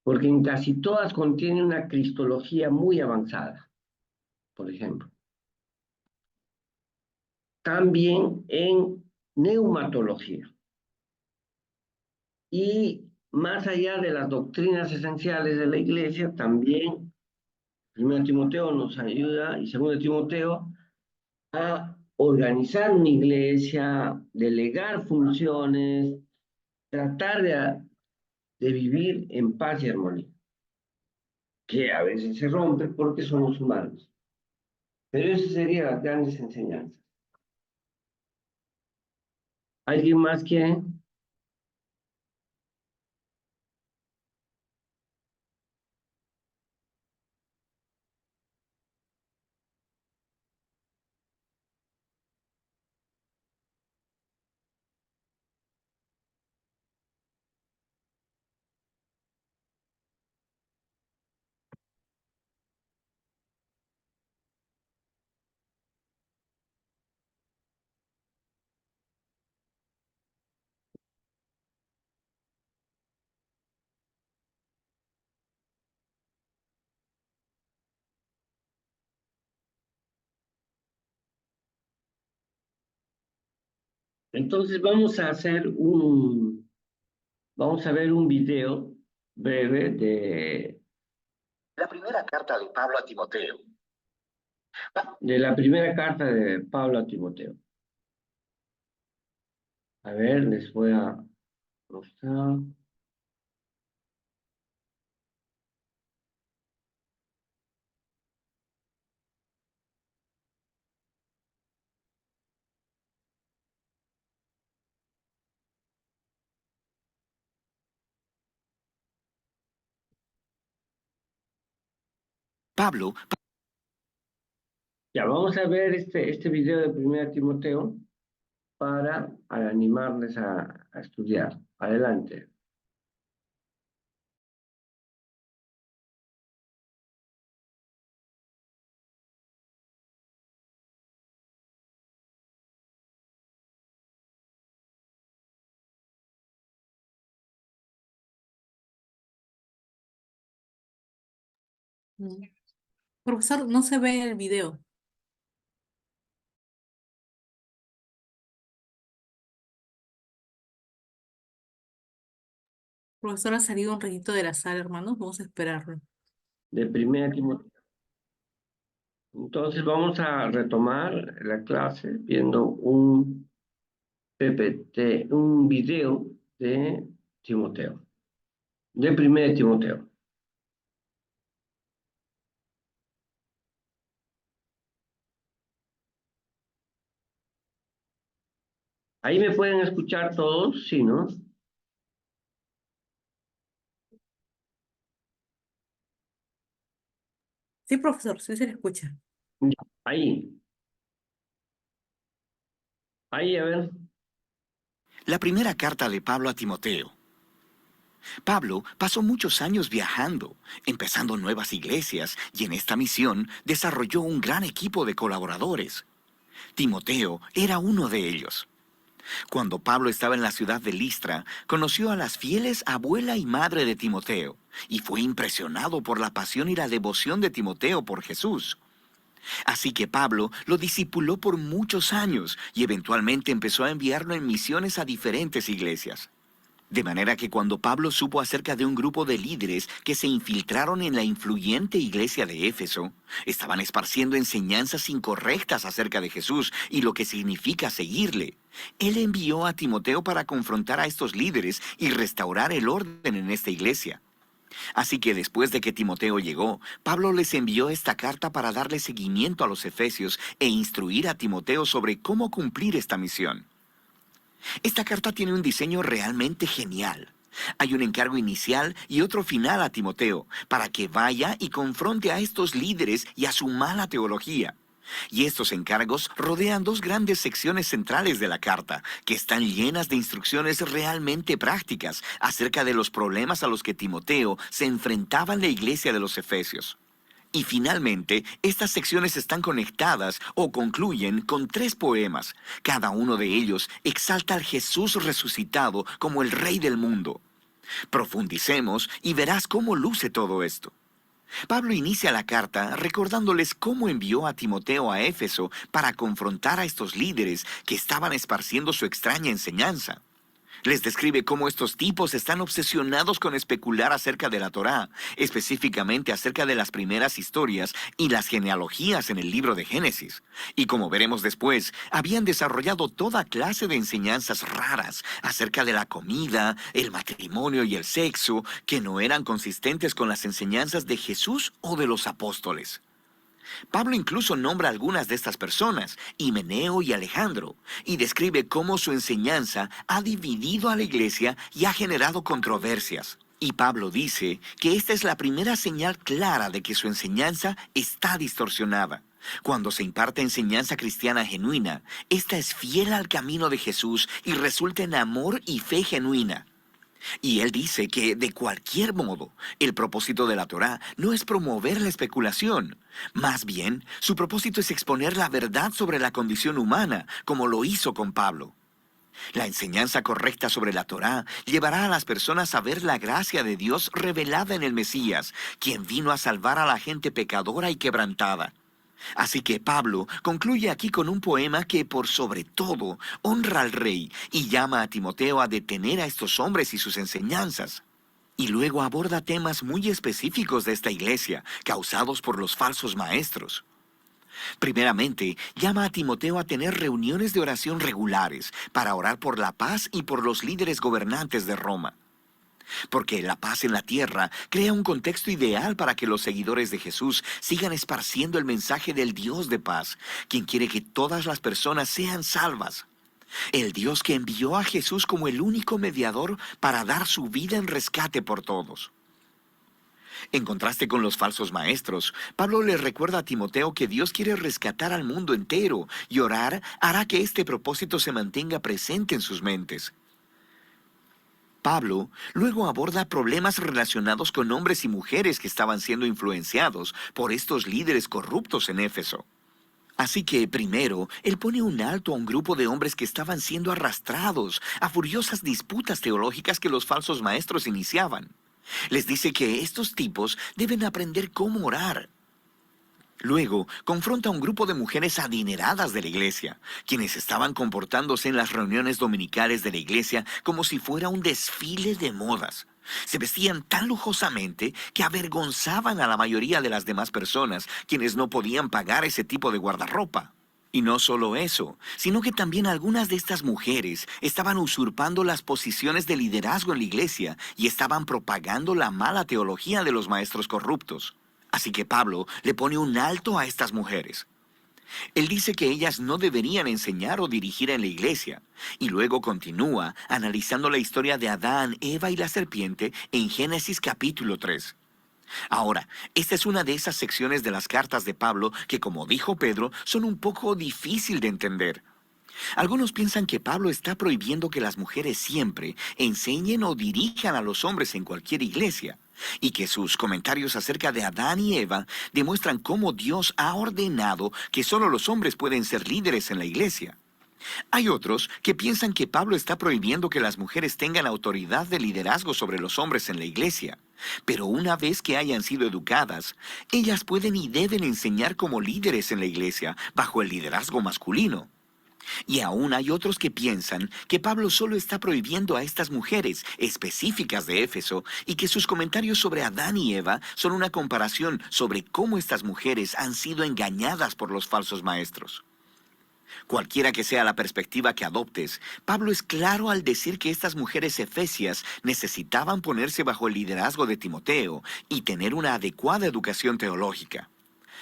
Porque en casi todas contienen una cristología muy avanzada, por ejemplo. También en neumatología. Y más allá de las doctrinas esenciales de la iglesia, también 1 Timoteo nos ayuda, y 2 Timoteo, a organizar una iglesia, delegar funciones, tratar de vivir en paz y armonía, que a veces se rompe porque somos humanos. Pero eso sería las grandes enseñanzas. ¿Alguien más quiere? Entonces vamos a ver un video breve de La primera carta de Pablo a Timoteo. la primera carta de Pablo a Timoteo. A ver, les voy a mostrar. Pablo, Ya, vamos a ver este video de 1 Timoteo para animarles a estudiar. Adelante. Mm. Profesor, no se ve el video. Profesor, ha salido un ratito de la sala, hermanos. Vamos a esperarlo. De 1 Timoteo. Entonces vamos a retomar la clase viendo un PPT, un video de Timoteo, de 1 Timoteo. Ahí me pueden escuchar todos, ¿sí, no? Sí, profesor, sí se le escucha. Ahí, ahí, a ver. La primera carta de Pablo a Timoteo. Pablo pasó muchos años viajando, empezando nuevas iglesias, y en esta misión desarrolló un gran equipo de colaboradores. Timoteo era uno de ellos. Cuando Pablo estaba en la ciudad de Listra, conoció a las fieles abuela y madre de Timoteo, y fue impresionado por la pasión y la devoción de Timoteo por Jesús. Así que Pablo lo discipuló por muchos años y eventualmente empezó a enviarlo en misiones a diferentes iglesias. De manera que cuando Pablo supo acerca de un grupo de líderes que se infiltraron en la influyente iglesia de Éfeso, estaban esparciendo enseñanzas incorrectas acerca de Jesús y lo que significa seguirle, él envió a Timoteo para confrontar a estos líderes y restaurar el orden en esta iglesia. Así que después de que Timoteo llegó, Pablo les envió esta carta para darle seguimiento a los efesios e instruir a Timoteo sobre cómo cumplir esta misión. Esta carta tiene un diseño realmente genial. Hay un encargo inicial y otro final a Timoteo, para que vaya y confronte a estos líderes y a su mala teología. Y estos encargos rodean dos grandes secciones centrales de la carta, que están llenas de instrucciones realmente prácticas acerca de los problemas a los que Timoteo se enfrentaba en la iglesia de los Efesios. Y finalmente, estas secciones están conectadas o concluyen con 3 poemas. Cada uno de ellos exalta al Jesús resucitado como el Rey del mundo. Profundicemos y verás cómo luce todo esto. Pablo inicia la carta recordándoles cómo envió a Timoteo a Éfeso para confrontar a estos líderes que estaban esparciendo su extraña enseñanza. Les describe cómo estos tipos están obsesionados con especular acerca de la Torá, específicamente acerca de las primeras historias y las genealogías en el libro de Génesis. Y como veremos después, habían desarrollado toda clase de enseñanzas raras acerca de la comida, el matrimonio y el sexo, que no eran consistentes con las enseñanzas de Jesús o de los apóstoles. Pablo incluso nombra a algunas de estas personas, Himeneo y Alejandro, y describe cómo su enseñanza ha dividido a la iglesia y ha generado controversias. Y Pablo dice que esta es la primera señal clara de que su enseñanza está distorsionada. Cuando se imparte enseñanza cristiana genuina, esta es fiel al camino de Jesús y resulta en amor y fe genuina. Y él dice que, de cualquier modo, el propósito de la Torá no es promover la especulación. Más bien, su propósito es exponer la verdad sobre la condición humana, como lo hizo con Pablo. La enseñanza correcta sobre la Torá llevará a las personas a ver la gracia de Dios revelada en el Mesías, quien vino a salvar a la gente pecadora y quebrantada. Así que Pablo concluye aquí con un poema que, por sobre todo, honra al rey y llama a Timoteo a detener a estos hombres y sus enseñanzas. Y luego aborda temas muy específicos de esta iglesia, causados por los falsos maestros. Primeramente, llama a Timoteo a tener reuniones de oración regulares para orar por la paz y por los líderes gobernantes de Roma. Porque la paz en la tierra crea un contexto ideal para que los seguidores de Jesús sigan esparciendo el mensaje del Dios de paz, quien quiere que todas las personas sean salvas. El Dios que envió a Jesús como el único mediador para dar su vida en rescate por todos. En contraste con los falsos maestros, Pablo le recuerda a Timoteo que Dios quiere rescatar al mundo entero y orar hará que este propósito se mantenga presente en sus mentes. Pablo luego aborda problemas relacionados con hombres y mujeres que estaban siendo influenciados por estos líderes corruptos en Éfeso. Así que, primero, él pone un alto a un grupo de hombres que estaban siendo arrastrados a furiosas disputas teológicas que los falsos maestros iniciaban. Les dice que estos tipos deben aprender cómo orar. Luego, confronta a un grupo de mujeres adineradas de la iglesia, quienes estaban comportándose en las reuniones dominicales de la iglesia como si fuera un desfile de modas. Se vestían tan lujosamente que avergonzaban a la mayoría de las demás personas, quienes no podían pagar ese tipo de guardarropa. Y no solo eso, sino que también algunas de estas mujeres estaban usurpando las posiciones de liderazgo en la iglesia y estaban propagando la mala teología de los maestros corruptos. Así que Pablo le pone un alto a estas mujeres. Él dice que ellas no deberían enseñar o dirigir en la iglesia, y luego continúa analizando la historia de Adán, Eva y la serpiente en Génesis capítulo 3. Ahora, esta es una de esas secciones de las cartas de Pablo que, como dijo Pedro, son un poco difícil de entender. Algunos piensan que Pablo está prohibiendo que las mujeres siempre enseñen o dirijan a los hombres en cualquier iglesia, y que sus comentarios acerca de Adán y Eva demuestran cómo Dios ha ordenado que solo los hombres pueden ser líderes en la iglesia. Hay otros que piensan que Pablo está prohibiendo que las mujeres tengan autoridad de liderazgo sobre los hombres en la iglesia. Pero una vez que hayan sido educadas, ellas pueden y deben enseñar como líderes en la iglesia bajo el liderazgo masculino. Y aún hay otros que piensan que Pablo solo está prohibiendo a estas mujeres específicas de Éfeso y que sus comentarios sobre Adán y Eva son una comparación sobre cómo estas mujeres han sido engañadas por los falsos maestros. Cualquiera que sea la perspectiva que adoptes, Pablo es claro al decir que estas mujeres efesias necesitaban ponerse bajo el liderazgo de Timoteo y tener una adecuada educación teológica.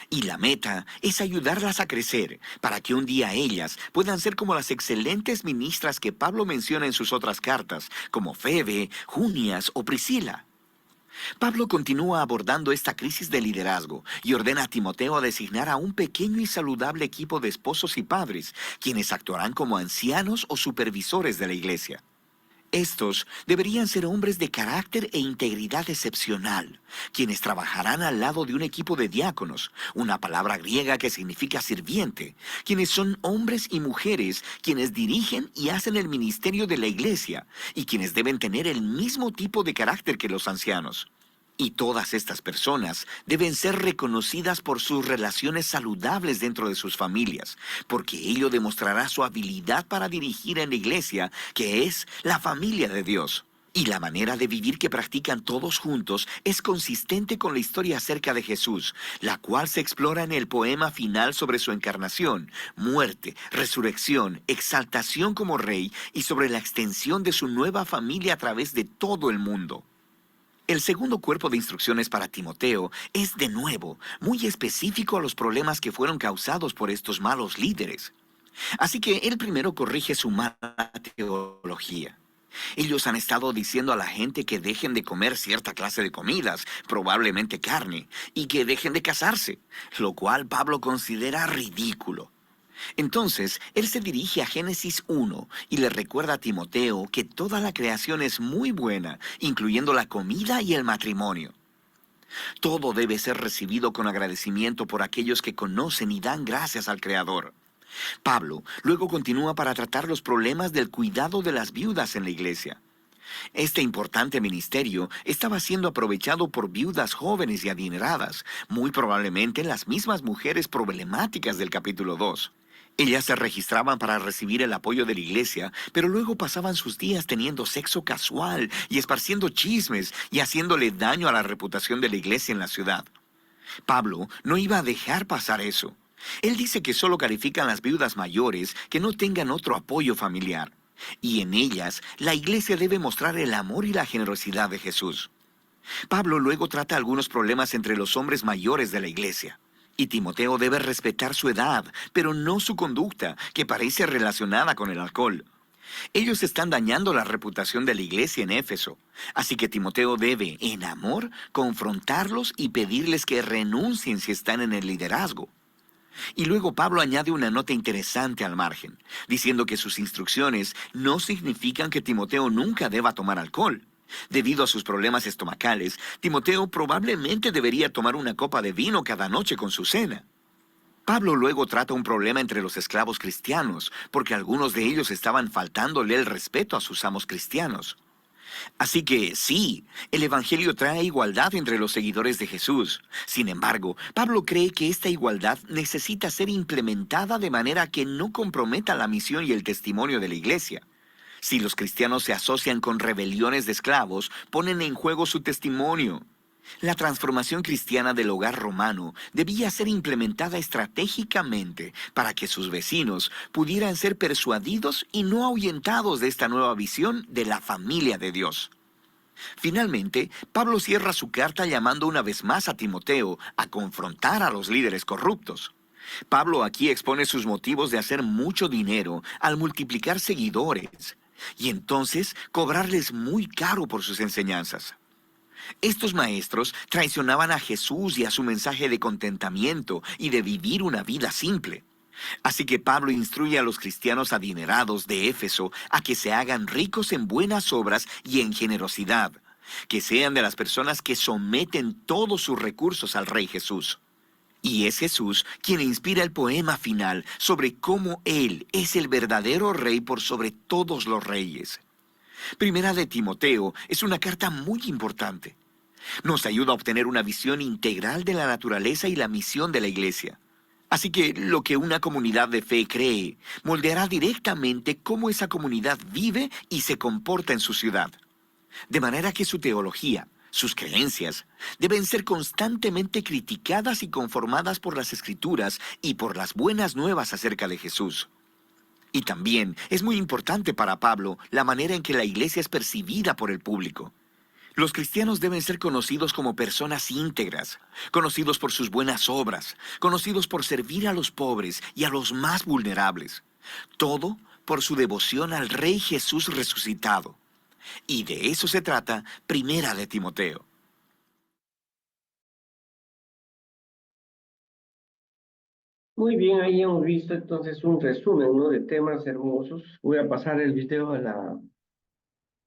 Y la meta es ayudarlas a crecer para que un día ellas puedan ser como las excelentes ministras que Pablo menciona en sus otras cartas, como Febe, Junias o Priscila. Pablo continúa abordando esta crisis de liderazgo y ordena a Timoteo a designar a un pequeño y saludable equipo de esposos y padres, quienes actuarán como ancianos o supervisores de la iglesia. Estos deberían ser hombres de carácter e integridad excepcional, quienes trabajarán al lado de un equipo de diáconos, una palabra griega que significa sirviente, quienes son hombres y mujeres quienes dirigen y hacen el ministerio de la iglesia y quienes deben tener el mismo tipo de carácter que los ancianos. Y todas estas personas deben ser reconocidas por sus relaciones saludables dentro de sus familias, porque ello demostrará su habilidad para dirigir en la iglesia, que es la familia de Dios. Y la manera de vivir que practican todos juntos es consistente con la historia acerca de Jesús, la cual se explora en el poema final sobre su encarnación, muerte, resurrección, exaltación como rey y sobre la extensión de su nueva familia a través de todo el mundo. El segundo cuerpo de instrucciones para Timoteo es, de nuevo, muy específico a los problemas que fueron causados por estos malos líderes. Así que él primero corrige su mala teología. Ellos han estado diciendo a la gente que dejen de comer cierta clase de comidas, probablemente carne, y que dejen de casarse, lo cual Pablo considera ridículo. Entonces, él se dirige a Génesis 1 y le recuerda a Timoteo que toda la creación es muy buena, incluyendo la comida y el matrimonio. Todo debe ser recibido con agradecimiento por aquellos que conocen y dan gracias al Creador. Pablo luego continúa para tratar los problemas del cuidado de las viudas en la iglesia. Este importante ministerio estaba siendo aprovechado por viudas jóvenes y adineradas, muy probablemente las mismas mujeres problemáticas del capítulo 2. Ellas se registraban para recibir el apoyo de la iglesia, pero luego pasaban sus días teniendo sexo casual y esparciendo chismes y haciéndole daño a la reputación de la iglesia en la ciudad. Pablo no iba a dejar pasar eso. Él dice que solo califican las viudas mayores que no tengan otro apoyo familiar. Y en ellas, la iglesia debe mostrar el amor y la generosidad de Jesús. Pablo luego trata algunos problemas entre los hombres mayores de la iglesia. Y Timoteo debe respetar su edad, pero no su conducta, que parece relacionada con el alcohol. Ellos están dañando la reputación de la iglesia en Éfeso. Así que Timoteo debe, en amor, confrontarlos y pedirles que renuncien si están en el liderazgo. Y luego Pablo añade una nota interesante al margen, diciendo que sus instrucciones no significan que Timoteo nunca deba tomar alcohol. Debido a sus problemas estomacales, Timoteo probablemente debería tomar una copa de vino cada noche con su cena. Pablo luego trata un problema entre los esclavos cristianos, porque algunos de ellos estaban faltándole el respeto a sus amos cristianos. Así que sí, el Evangelio trae igualdad entre los seguidores de Jesús. Sin embargo, Pablo cree que esta igualdad necesita ser implementada de manera que no comprometa la misión y el testimonio de la iglesia. Si los cristianos se asocian con rebeliones de esclavos, ponen en juego su testimonio. La transformación cristiana del hogar romano debía ser implementada estratégicamente para que sus vecinos pudieran ser persuadidos y no ahuyentados de esta nueva visión de la familia de Dios. Finalmente, Pablo cierra su carta llamando una vez más a Timoteo a confrontar a los líderes corruptos. Pablo aquí expone sus motivos de hacer mucho dinero al multiplicar seguidores y entonces cobrarles muy caro por sus enseñanzas. Estos maestros traicionaban a Jesús y a su mensaje de contentamiento y de vivir una vida simple. Así que Pablo instruye a los cristianos adinerados de Éfeso a que se hagan ricos en buenas obras y en generosidad, que sean de las personas que someten todos sus recursos al Rey Jesús. Y es Jesús quien inspira el poema final sobre cómo Él es el verdadero Rey por sobre todos los reyes. Primera de Timoteo es una carta muy importante. Nos ayuda a obtener una visión integral de la naturaleza y la misión de la Iglesia. Así que lo que una comunidad de fe cree moldeará directamente cómo esa comunidad vive y se comporta en su ciudad. De manera que su teología, sus creencias, deben ser constantemente criticadas y conformadas por las Escrituras y por las buenas nuevas acerca de Jesús. Y también es muy importante para Pablo la manera en que la iglesia es percibida por el público. Los cristianos deben ser conocidos como personas íntegras, conocidos por sus buenas obras, conocidos por servir a los pobres y a los más vulnerables. Todo por su devoción al Rey Jesús resucitado. Y de eso se trata Primera de Timoteo. Muy bien, ahí hemos visto entonces un resumen, ¿no? De temas hermosos. Voy a pasar el video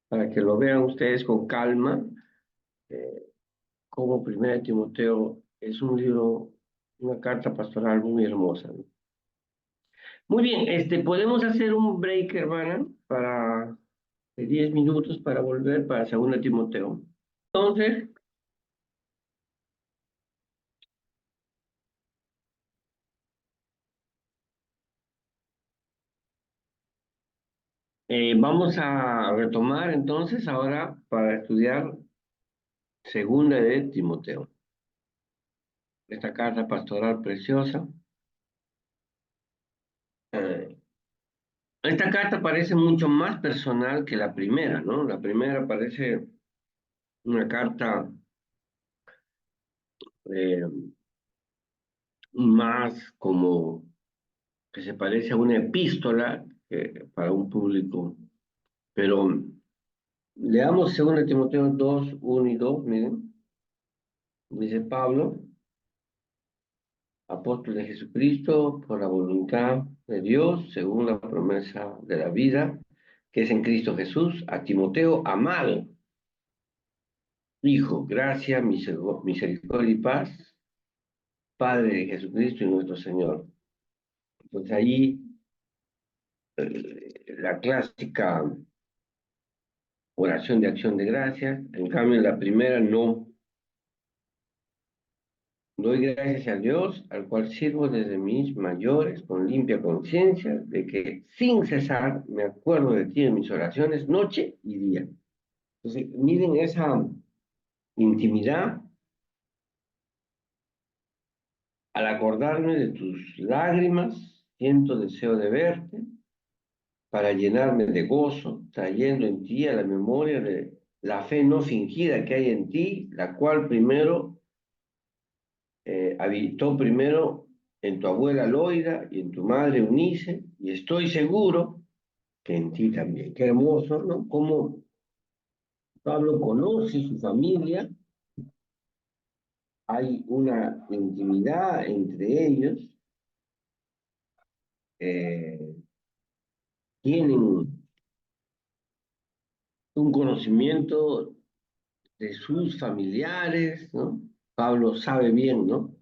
para que lo vean ustedes con calma. Como Primera de Timoteo es un libro, una carta pastoral muy hermosa, ¿no? Muy bien, podemos hacer un break, hermana, de 10 minutos para volver para Segunda de Timoteo. Entonces, vamos a retomar entonces ahora para estudiar Segunda de Timoteo. Esta carta pastoral preciosa. Eh, Esta carta parece mucho más personal que la primera, ¿no? La primera parece una carta eh, más como que se parece a una epístola para un público. Pero leamos 2 Timoteo 2, 1 y 2, miren. Dice Pablo, apóstol de Jesucristo, por la voluntad de Dios, según la promesa de la vida, que es en Cristo Jesús, a Timoteo, amado Hijo, gracia, misericordia y paz, Padre de Jesucristo y nuestro Señor. Entonces ahí la clásica oración de acción de gracias, en cambio en la primera no. Doy gracias a Dios, al cual sirvo desde mis mayores, con limpia conciencia, de que sin cesar me acuerdo de ti en mis oraciones, noche y día. Entonces, miren esa intimidad al acordarme de tus lágrimas, siento deseo de verte, para llenarme de gozo, trayendo en ti a la memoria de la fe no fingida que hay en ti, la cual habitó primero en tu abuela Loida y en tu madre Unice, y estoy seguro que en ti también. Qué hermoso, ¿no? Cómo Pablo conoce su familia, hay una intimidad entre ellos, eh, tienen un conocimiento de sus familiares, ¿no? Pablo sabe bien, ¿no?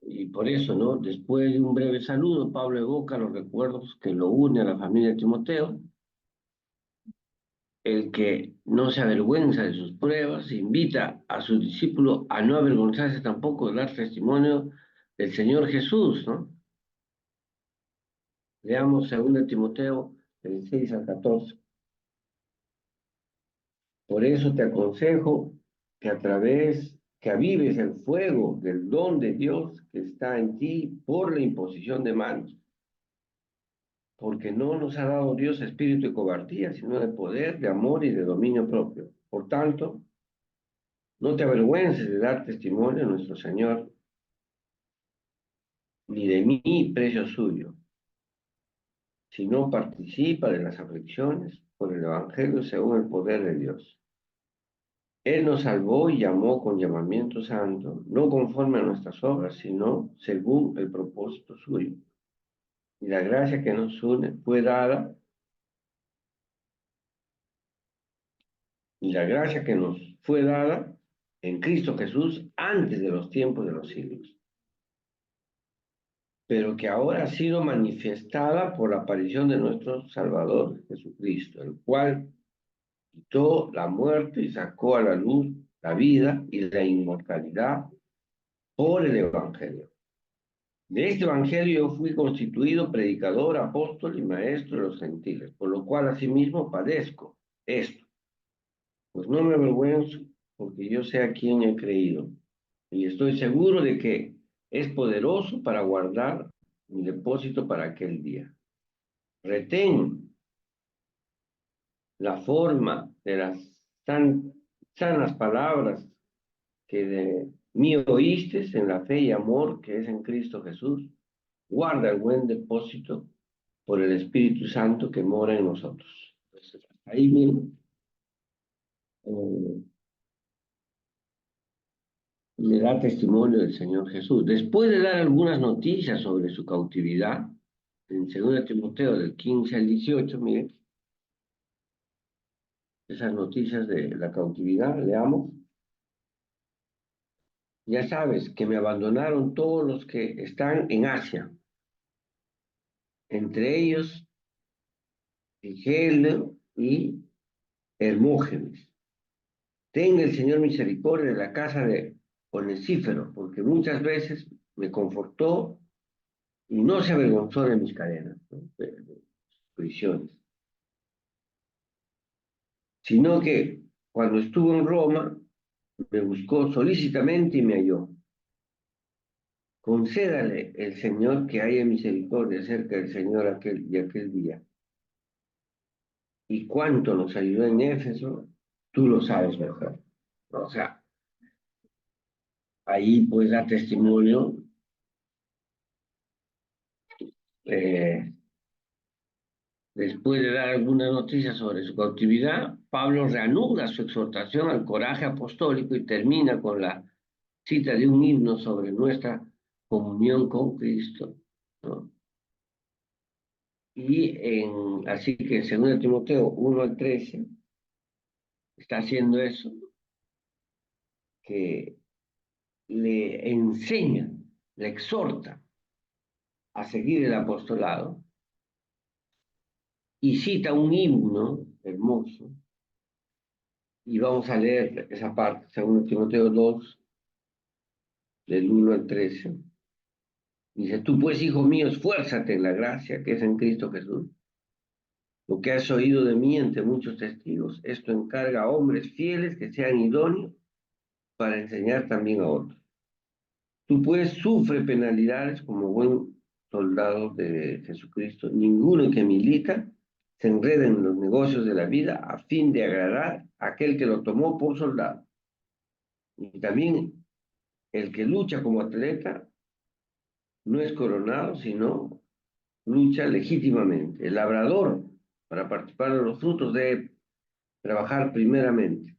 Y por eso, ¿no? Después de un breve saludo, Pablo evoca los recuerdos que lo une a la familia de Timoteo. El que no se avergüenza de sus pruebas, invita a sus discípulos a no avergonzarse tampoco de dar testimonio del Señor Jesús, ¿no? Leamos 2 Timoteo del 6 al 14. Por eso te aconsejo que avives el fuego del don de Dios que está en ti por la imposición de manos. Porque no nos ha dado Dios espíritu de cobardía, sino de poder, de amor y de dominio propio. Por tanto, no te avergüences de dar testimonio de nuestro Señor, ni de mí, precio suyo, sino participa de las aflicciones por el Evangelio según el poder de Dios, Él nos salvó y llamó con llamamiento santo, no conforme a nuestras obras, sino según el propósito suyo. Y la gracia que nos une fue dada, y la gracia que nos fue dada en Cristo Jesús antes de los tiempos de los siglos, pero que ahora ha sido manifestada por la aparición de nuestro Salvador Jesucristo, el cual quitó la muerte y sacó a la luz la vida y la inmortalidad por el Evangelio. De este Evangelio yo fui constituido predicador, apóstol y maestro de los gentiles, por lo cual asimismo padezco esto. Pues no me avergüenzo, porque yo sé a quién he creído, y estoy seguro de que es poderoso para guardar mi depósito para aquel día. Retén la forma de las sanas palabras que de mí oíste en la fe y amor que es en Cristo Jesús. Guarda el buen depósito por el Espíritu Santo que mora en nosotros. Entonces, ahí mismo le da testimonio del Señor Jesús. Después de dar algunas noticias sobre su cautividad, en 2 Timoteo del 15 al 18, miren, esas noticias de la cautividad, leamos. Ya sabes que me abandonaron todos los que están en Asia, entre ellos Figelo y Hermógenes. Tenga el Señor misericordia de la casa de Onesífero, porque muchas veces me confortó y no se avergonzó de mis cadenas, ¿no? De prisiones, sino que cuando estuvo en Roma me buscó solícitamente y me halló. Concédale el Señor que haya misericordia acerca del Señor aquel día. Y cuánto nos ayudó en Éfeso, tú lo sabes mejor. O sea, ahí pues da testimonio eh, después de dar algunas noticias sobre su cautividad, Pablo reanuda su exhortación al coraje apostólico y termina con la cita de un himno sobre nuestra comunión con Cristo, ¿no? Así que en 2 Timoteo 1 al 13 está haciendo eso, que le enseña, le exhorta a seguir el apostolado y cita un himno hermoso. Y vamos a leer esa parte, 2 Timoteo 2, del 1 al 13. Dice, tú pues, hijo mío, esfuérzate en la gracia que es en Cristo Jesús. Lo que has oído de mí entre muchos testigos, esto encarga a hombres fieles que sean idóneos para enseñar también a otros. Tú pues sufre penalidades como buen soldado de Jesucristo. Ninguno que milita se enreda en los negocios de la vida a fin de agradar a aquel que lo tomó por soldado. Y también el que lucha como atleta no es coronado, sino lucha legítimamente. El labrador, para participar de los frutos, debe trabajar primeramente.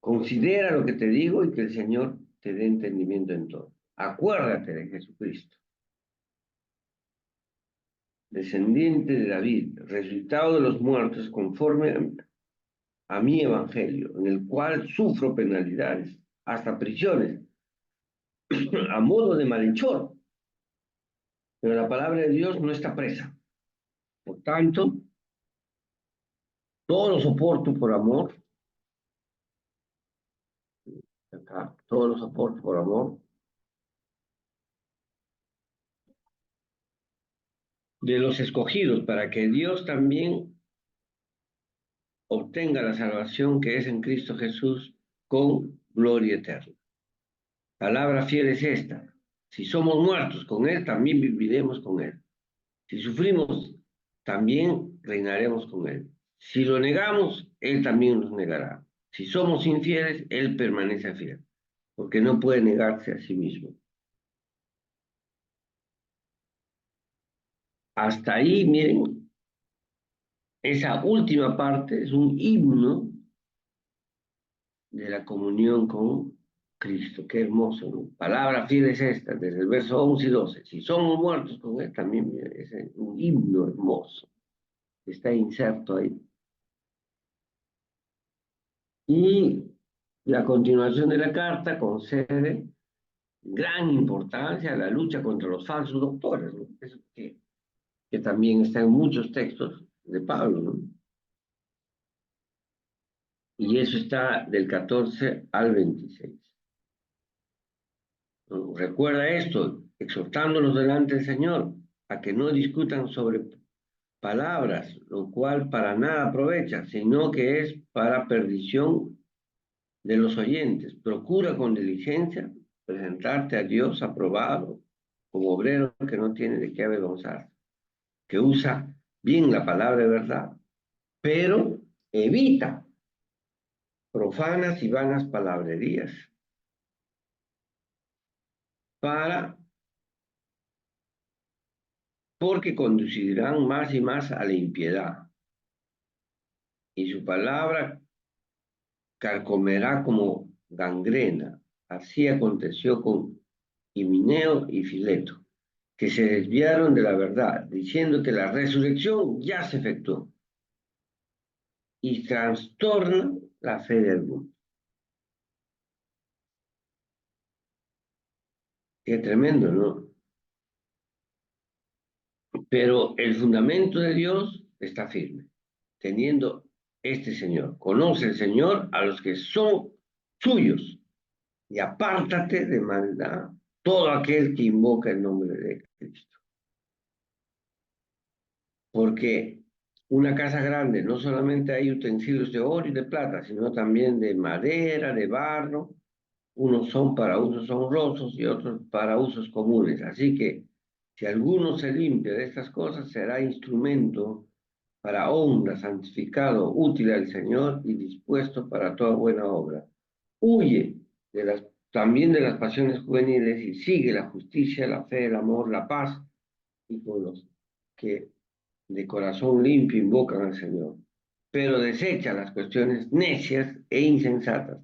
Considera lo que te digo y que el Señor te dé entendimiento en todo. Acuérdate de Jesucristo, descendiente de David, resucitado de los muertos, conforme a mi evangelio, en el cual sufro penalidades, hasta prisiones, a modo de malhechor. Pero la palabra de Dios no está presa. Por tanto, todo lo soporto por amor. Acá, todo lo soporto por amor de los escogidos, para que Dios también obtenga la salvación que es en Cristo Jesús con gloria eterna. Palabra fiel es esta. Si somos muertos con Él, también viviremos con Él. Si sufrimos, también reinaremos con Él. Si lo negamos, Él también nos negará. Si somos infieles, Él permanece fiel, porque no puede negarse a sí mismo. Hasta ahí, miren, esa última parte es un himno de la comunión con Cristo. Qué hermoso, ¿no? Palabra fiel es esta, desde el verso 11 y 12. Si somos muertos con Él, también es un himno hermoso. Está inserto ahí. Y la continuación de la carta concede gran importancia a la lucha contra los falsos doctores, ¿no? Eso que también está en muchos textos de Pablo, ¿no? Y eso está del 14 al 26. ¿No? Recuerda esto, exhortándolos delante del Señor a que no discutan sobre palabras, lo cual para nada aprovecha, sino que es para perdición de los oyentes. Procura con diligencia presentarte a Dios aprobado como obrero que no tiene de qué avergonzarse, que usa bien la palabra de verdad, pero evita profanas y vanas palabrerías para porque conducirán más y más a la impiedad y su palabra carcomerá como gangrena. Así aconteció con Himeneo y Fileto, que se desviaron de la verdad, diciendo que la resurrección ya se efectuó y trastorna la fe del mundo. Qué tremendo, ¿no? Pero el fundamento de Dios está firme, teniendo este Señor. Conoce el Señor a los que son suyos y apártate de maldad todo aquel que invoca el nombre de Cristo. Porque una casa grande no solamente hay utensilios de oro y de plata, sino también de madera, de barro. Unos son para usos honrosos y otros para usos comunes. Así que si alguno se limpia de estas cosas, será instrumento para honra, santificado, útil al Señor y dispuesto para toda buena obra. Huye también de las pasiones juveniles y sigue la justicia, la fe, el amor, la paz y con los que de corazón limpio invocan al Señor. Pero desecha las cuestiones necias e insensatas,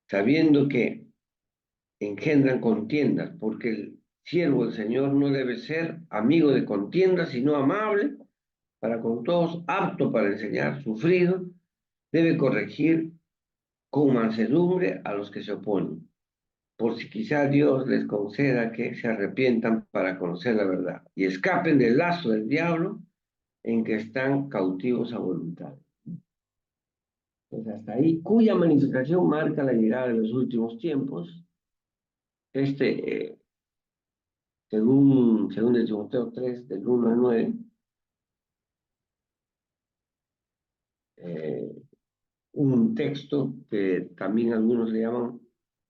sabiendo que engendran contiendas, porque el siervo del Señor no debe ser amigo de contiendas, sino amable para con todos, apto para enseñar, sufrido, debe corregir con mansedumbre a los que se oponen, por si quizá Dios les conceda que se arrepientan para conocer la verdad y escapen del lazo del diablo en que están cautivos a voluntad. Pues hasta ahí, cuya manifestación marca la llegada de los últimos tiempos. Según de Timoteo 3, del 1 al 9, un texto que también algunos le llaman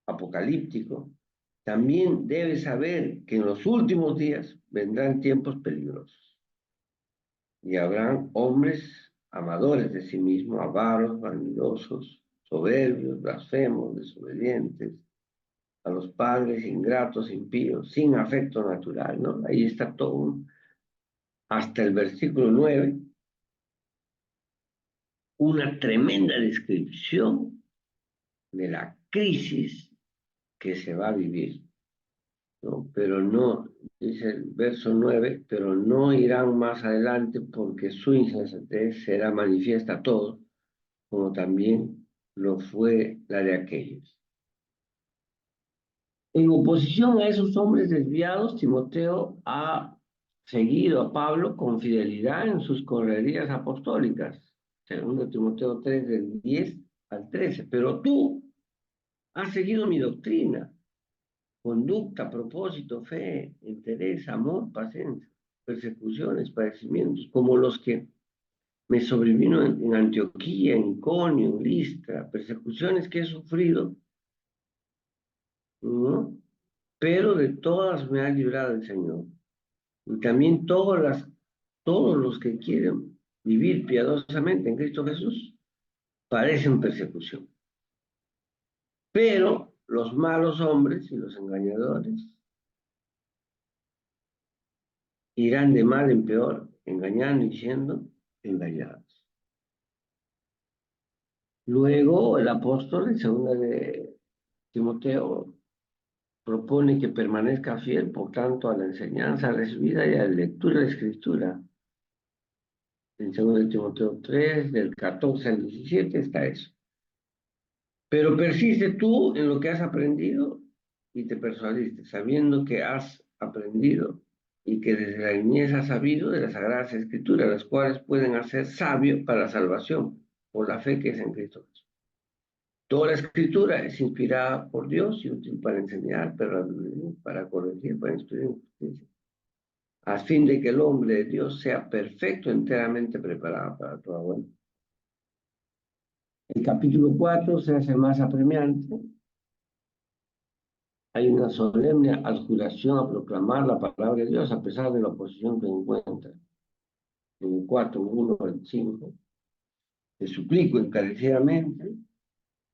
apocalíptico, también debe saber que en los últimos días vendrán tiempos peligrosos y habrán hombres amadores de sí mismos, avaros, vanidosos, soberbios, blasfemos, desobedientes, a los padres, ingratos, impíos, sin afecto natural, ¿no? Ahí está todo, hasta el versículo 9, una tremenda descripción de la crisis que se va a vivir, ¿no? Pero no, dice el verso 9, pero no irán más adelante porque su insensatez será manifiesta a todos, como también lo fue la de aquellos. En oposición a esos hombres desviados, Timoteo ha seguido a Pablo con fidelidad en sus correrías apostólicas. Segundo Timoteo 3, del 10 al 13. Pero tú has seguido mi doctrina, conducta, propósito, fe, interés, amor, paciencia, persecuciones, padecimientos, como los que me sobrevino en Antioquía, en Iconio, en Listra, persecuciones que he sufrido, ¿no? Pero de todas me ha librado el Señor. Y también todos los que quieren vivir piadosamente en Cristo Jesús padecen persecución. Pero los malos hombres y los engañadores irán de mal en peor, engañando y siendo engañados. Luego el apóstol en 2 de Timoteo propone que permanezca fiel, por tanto, a la enseñanza recibida y a la lectura de la Escritura. En 2 de Timoteo 3, del 14 al 17 está eso. Pero persiste tú en lo que has aprendido y te persuadiste, sabiendo que has aprendido y que desde la niñez has sabido de las Sagradas Escrituras, las cuales pueden hacer sabio para la salvación por la fe que es en Cristo Jesús. Toda la Escritura es inspirada por Dios y útil para enseñar, para corregir, para instruir en justicia, a fin de que el hombre de Dios sea perfecto, enteramente preparado para toda buena. El capítulo 4 se hace más apremiante. Hay una solemne adjuración a proclamar la palabra de Dios a pesar de la oposición que encuentra. En el 4, 1 al 5, te suplico encarecidamente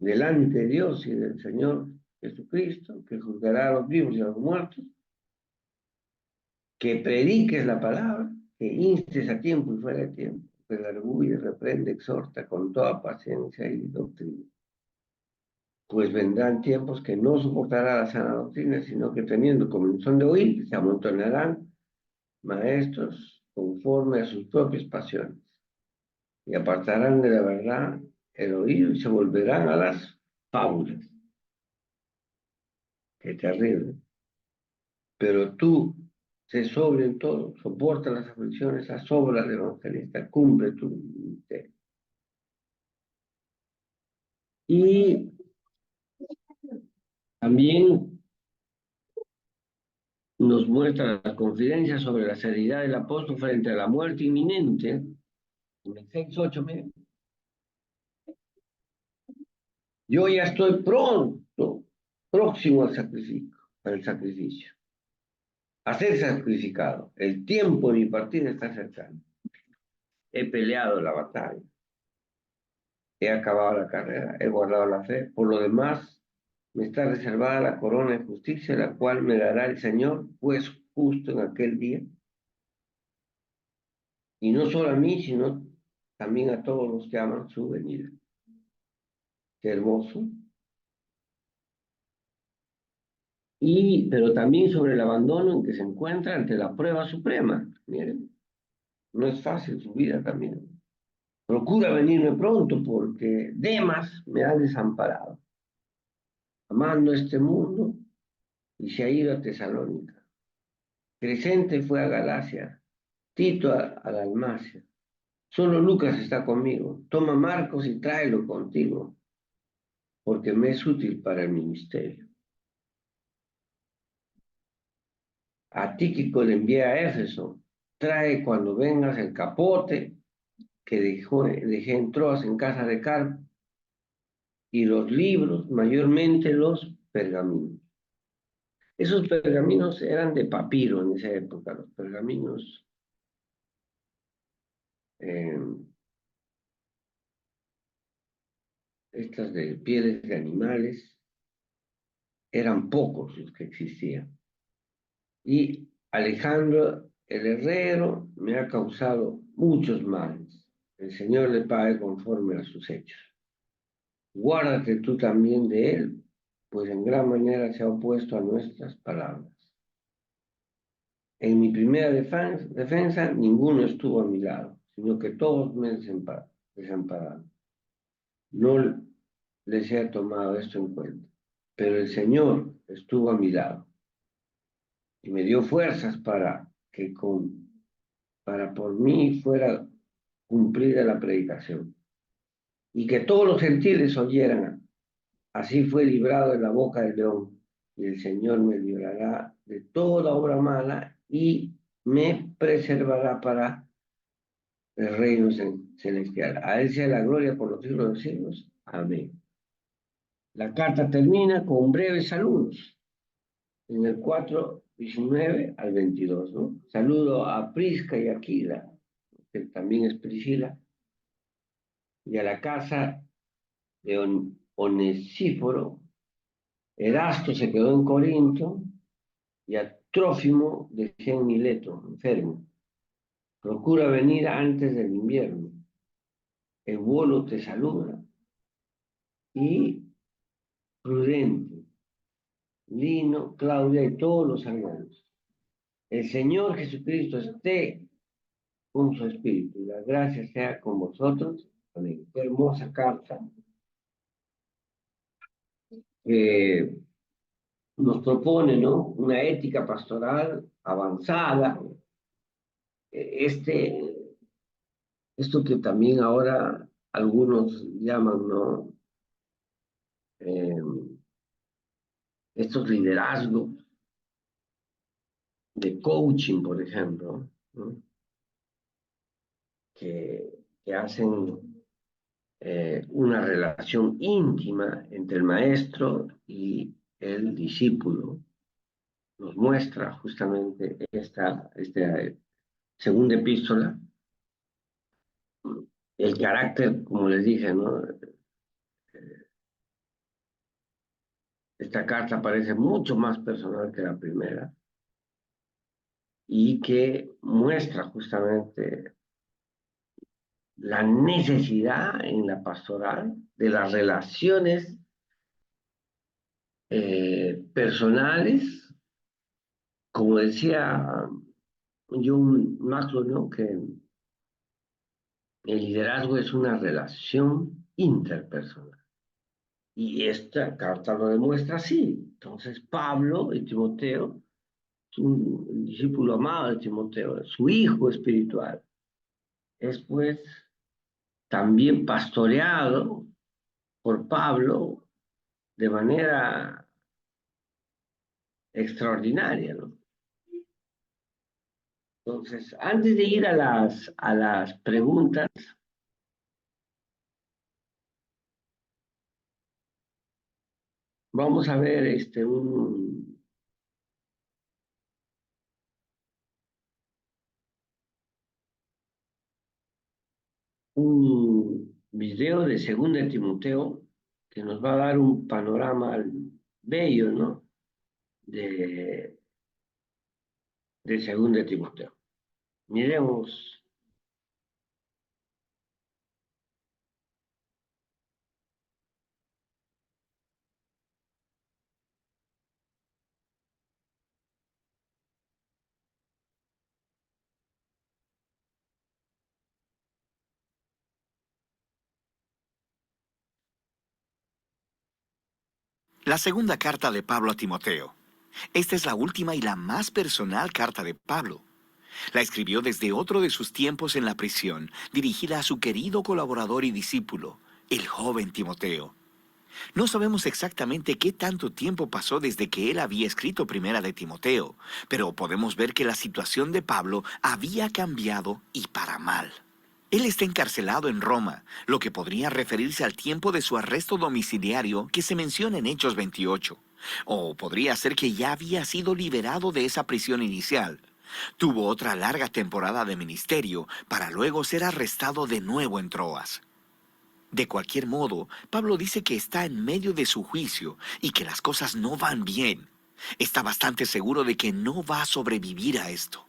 delante de Dios y del Señor Jesucristo, que juzgará a los vivos y a los muertos, que prediques la palabra, que instes a tiempo y fuera de tiempo, que redarguye, reprende, exhorta con toda paciencia y doctrina. Pues vendrán tiempos que no soportará la sana doctrina, sino que teniendo comezón de oír, se amontonarán maestros conforme a sus propias pasiones, y apartarán de la verdad el oído y se volverán a las fábulas. Qué terrible. Pero tú, sé sobrio en todo, soporta las aflicciones, haz obras de evangelista, cumple tu ministerio. Y también nos muestra la confidencia sobre la seriedad del apóstol frente a la muerte inminente. En el 6:8, miren. Yo ya estoy próximo al sacrificio, a ser sacrificado. El tiempo de mi partida está cercano. He peleado la batalla, he acabado la carrera, he guardado la fe. Por lo demás, me está reservada la corona de justicia, la cual me dará el Señor, pues justo en aquel día. Y no solo a mí, sino también a todos los que aman su venida. Qué hermoso. Pero también sobre el abandono en que se encuentra ante la prueba suprema. Miren, no es fácil su vida también. Procura venirme pronto porque Demas me ha desamparado, amando este mundo, y se ha ido a Tesalónica. Crescente fue a Galacia, Tito a Dalmacia. Solo Lucas está conmigo. Toma Marcos y tráelo contigo, porque me es útil para el ministerio. A Tíquico le envié a Éfeso. Trae cuando vengas el capote que dejé en Troas en casa de Carpo, y los libros, mayormente los pergaminos. Esos pergaminos eran de papiro en esa época, los pergaminos estas de pieles de animales, eran pocos los que existían. Y Alejandro el herrero me ha causado muchos males. El Señor le pague conforme a sus hechos. Guárdate tú también de él, pues en gran manera se ha opuesto a nuestras palabras. En mi primera defensa ninguno estuvo a mi lado, sino que todos me desampararon. No les he tomado esto en cuenta, pero el Señor estuvo a mi lado y me dio fuerzas para por mí fuera cumplida la predicación y que todos los gentiles oyeran. Así fue librado de la boca del león, y el Señor me librará de toda obra mala y me preservará para el reino celestial. A él sea la gloria por los siglos de los siglos. Amén. La carta termina con breves saludos en el 4:19 al 22, ¿no? Saludo a Prisca y Aquila, que también es Priscila, y a la casa de Onesíforo. Erasto se quedó en Corinto y a Trófimo dejé en Mileto, enfermo. Procura venir antes del invierno. Eubolo te saluda, y Prudente, Lino, Claudia y todos los hermanos. El Señor Jesucristo esté con su espíritu. La gracia sea con vosotros. Amén. Qué hermosa carta que nos propone, ¿no? Una ética pastoral avanzada. Esto que también ahora algunos llaman, ¿no? Estos liderazgos de coaching, por ejemplo, ¿no? que hacen una relación íntima entre el maestro y el discípulo. Nos muestra justamente esta segunda epístola, el carácter, como les dije, ¿no? Esta carta parece mucho más personal que la primera y que muestra justamente la necesidad en la pastoral de las relaciones personales, como decía John Maxwell, ¿no? Que el liderazgo es una relación interpersonal. Y esta carta lo demuestra así. Entonces, Pablo y Timoteo, un discípulo amado de Timoteo, su hijo espiritual, es pues también pastoreado por Pablo de manera extraordinaria, ¿no? Entonces, antes de ir a las preguntas, vamos a ver un video de 2 de Timoteo que nos va a dar un panorama bello, ¿no? De 2 de Timoteo. Miremos. La segunda carta de Pablo a Timoteo. Esta es la última y la más personal carta de Pablo. La escribió desde otro de sus tiempos en la prisión, dirigida a su querido colaborador y discípulo, el joven Timoteo. No sabemos exactamente qué tanto tiempo pasó desde que él había escrito Primera de Timoteo, pero podemos ver que la situación de Pablo había cambiado y para mal. Él está encarcelado en Roma, lo que podría referirse al tiempo de su arresto domiciliario que se menciona en Hechos 28. O podría ser que ya había sido liberado de esa prisión inicial. Tuvo otra larga temporada de ministerio para luego ser arrestado de nuevo en Troas. De cualquier modo, Pablo dice que está en medio de su juicio y que las cosas no van bien. Está bastante seguro de que no va a sobrevivir a esto.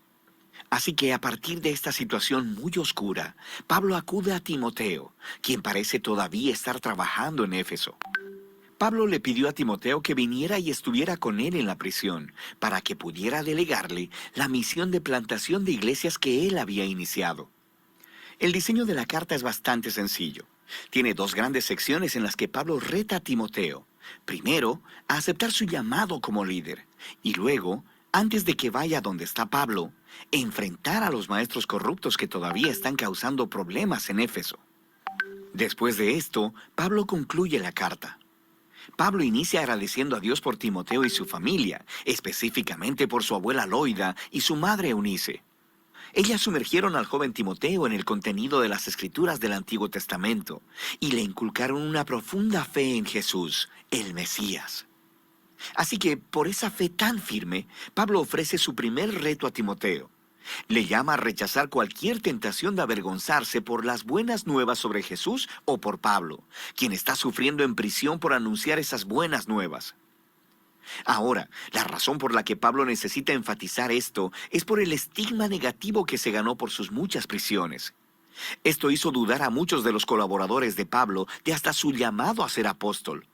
Así que a partir de esta situación muy oscura, Pablo acude a Timoteo, quien parece todavía estar trabajando en Éfeso. Pablo le pidió a Timoteo que viniera y estuviera con él en la prisión, para que pudiera delegarle la misión de plantación de iglesias que él había iniciado. El diseño de la carta es bastante sencillo. Tiene 2 grandes secciones en las que Pablo reta a Timoteo. Primero, a aceptar su llamado como líder, y luego, antes de que vaya donde está Pablo, enfrentar a los maestros corruptos que todavía están causando problemas en Éfeso. Después de esto, Pablo concluye la carta. Pablo inicia agradeciendo a Dios por Timoteo y su familia, específicamente por su abuela Loida y su madre Eunice. Ellas sumergieron al joven Timoteo en el contenido de las Escrituras del Antiguo Testamento y le inculcaron una profunda fe en Jesús, el Mesías. Así que, por esa fe tan firme, Pablo ofrece su primer reto a Timoteo. Le llama a rechazar cualquier tentación de avergonzarse por las buenas nuevas sobre Jesús o por Pablo, quien está sufriendo en prisión por anunciar esas buenas nuevas. Ahora, la razón por la que Pablo necesita enfatizar esto es por el estigma negativo que se ganó por sus muchas prisiones. Esto hizo dudar a muchos de los colaboradores de Pablo de hasta su llamado a ser apóstol.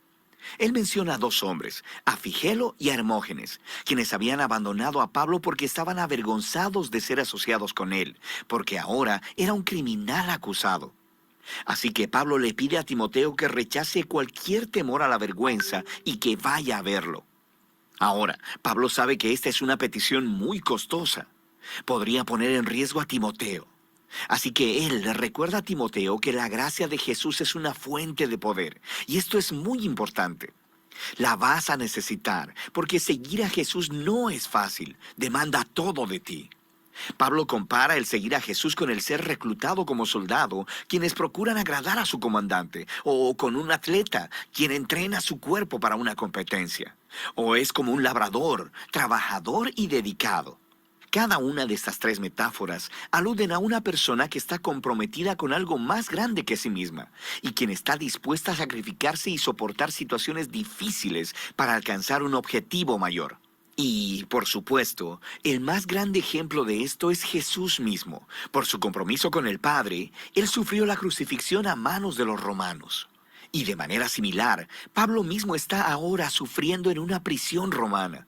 Él menciona a dos hombres, a Figelo y a Hermógenes, quienes habían abandonado a Pablo porque estaban avergonzados de ser asociados con él, porque ahora era un criminal acusado. Así que Pablo le pide a Timoteo que rechace cualquier temor a la vergüenza y que vaya a verlo. Ahora, Pablo sabe que esta es una petición muy costosa. Podría poner en riesgo a Timoteo. Así que él le recuerda a Timoteo que la gracia de Jesús es una fuente de poder, y esto es muy importante. La vas a necesitar, porque seguir a Jesús no es fácil, demanda todo de ti. Pablo compara el seguir a Jesús con el ser reclutado como soldado, quienes procuran agradar a su comandante, o con un atleta, quien entrena su cuerpo para una competencia. O es como un labrador, trabajador y dedicado. Cada una de estas tres metáforas aluden a una persona que está comprometida con algo más grande que sí misma y quien está dispuesta a sacrificarse y soportar situaciones difíciles para alcanzar un objetivo mayor. Y, por supuesto, el más grande ejemplo de esto es Jesús mismo. Por su compromiso con el Padre, Él sufrió la crucifixión a manos de los romanos. Y de manera similar, Pablo mismo está ahora sufriendo en una prisión romana.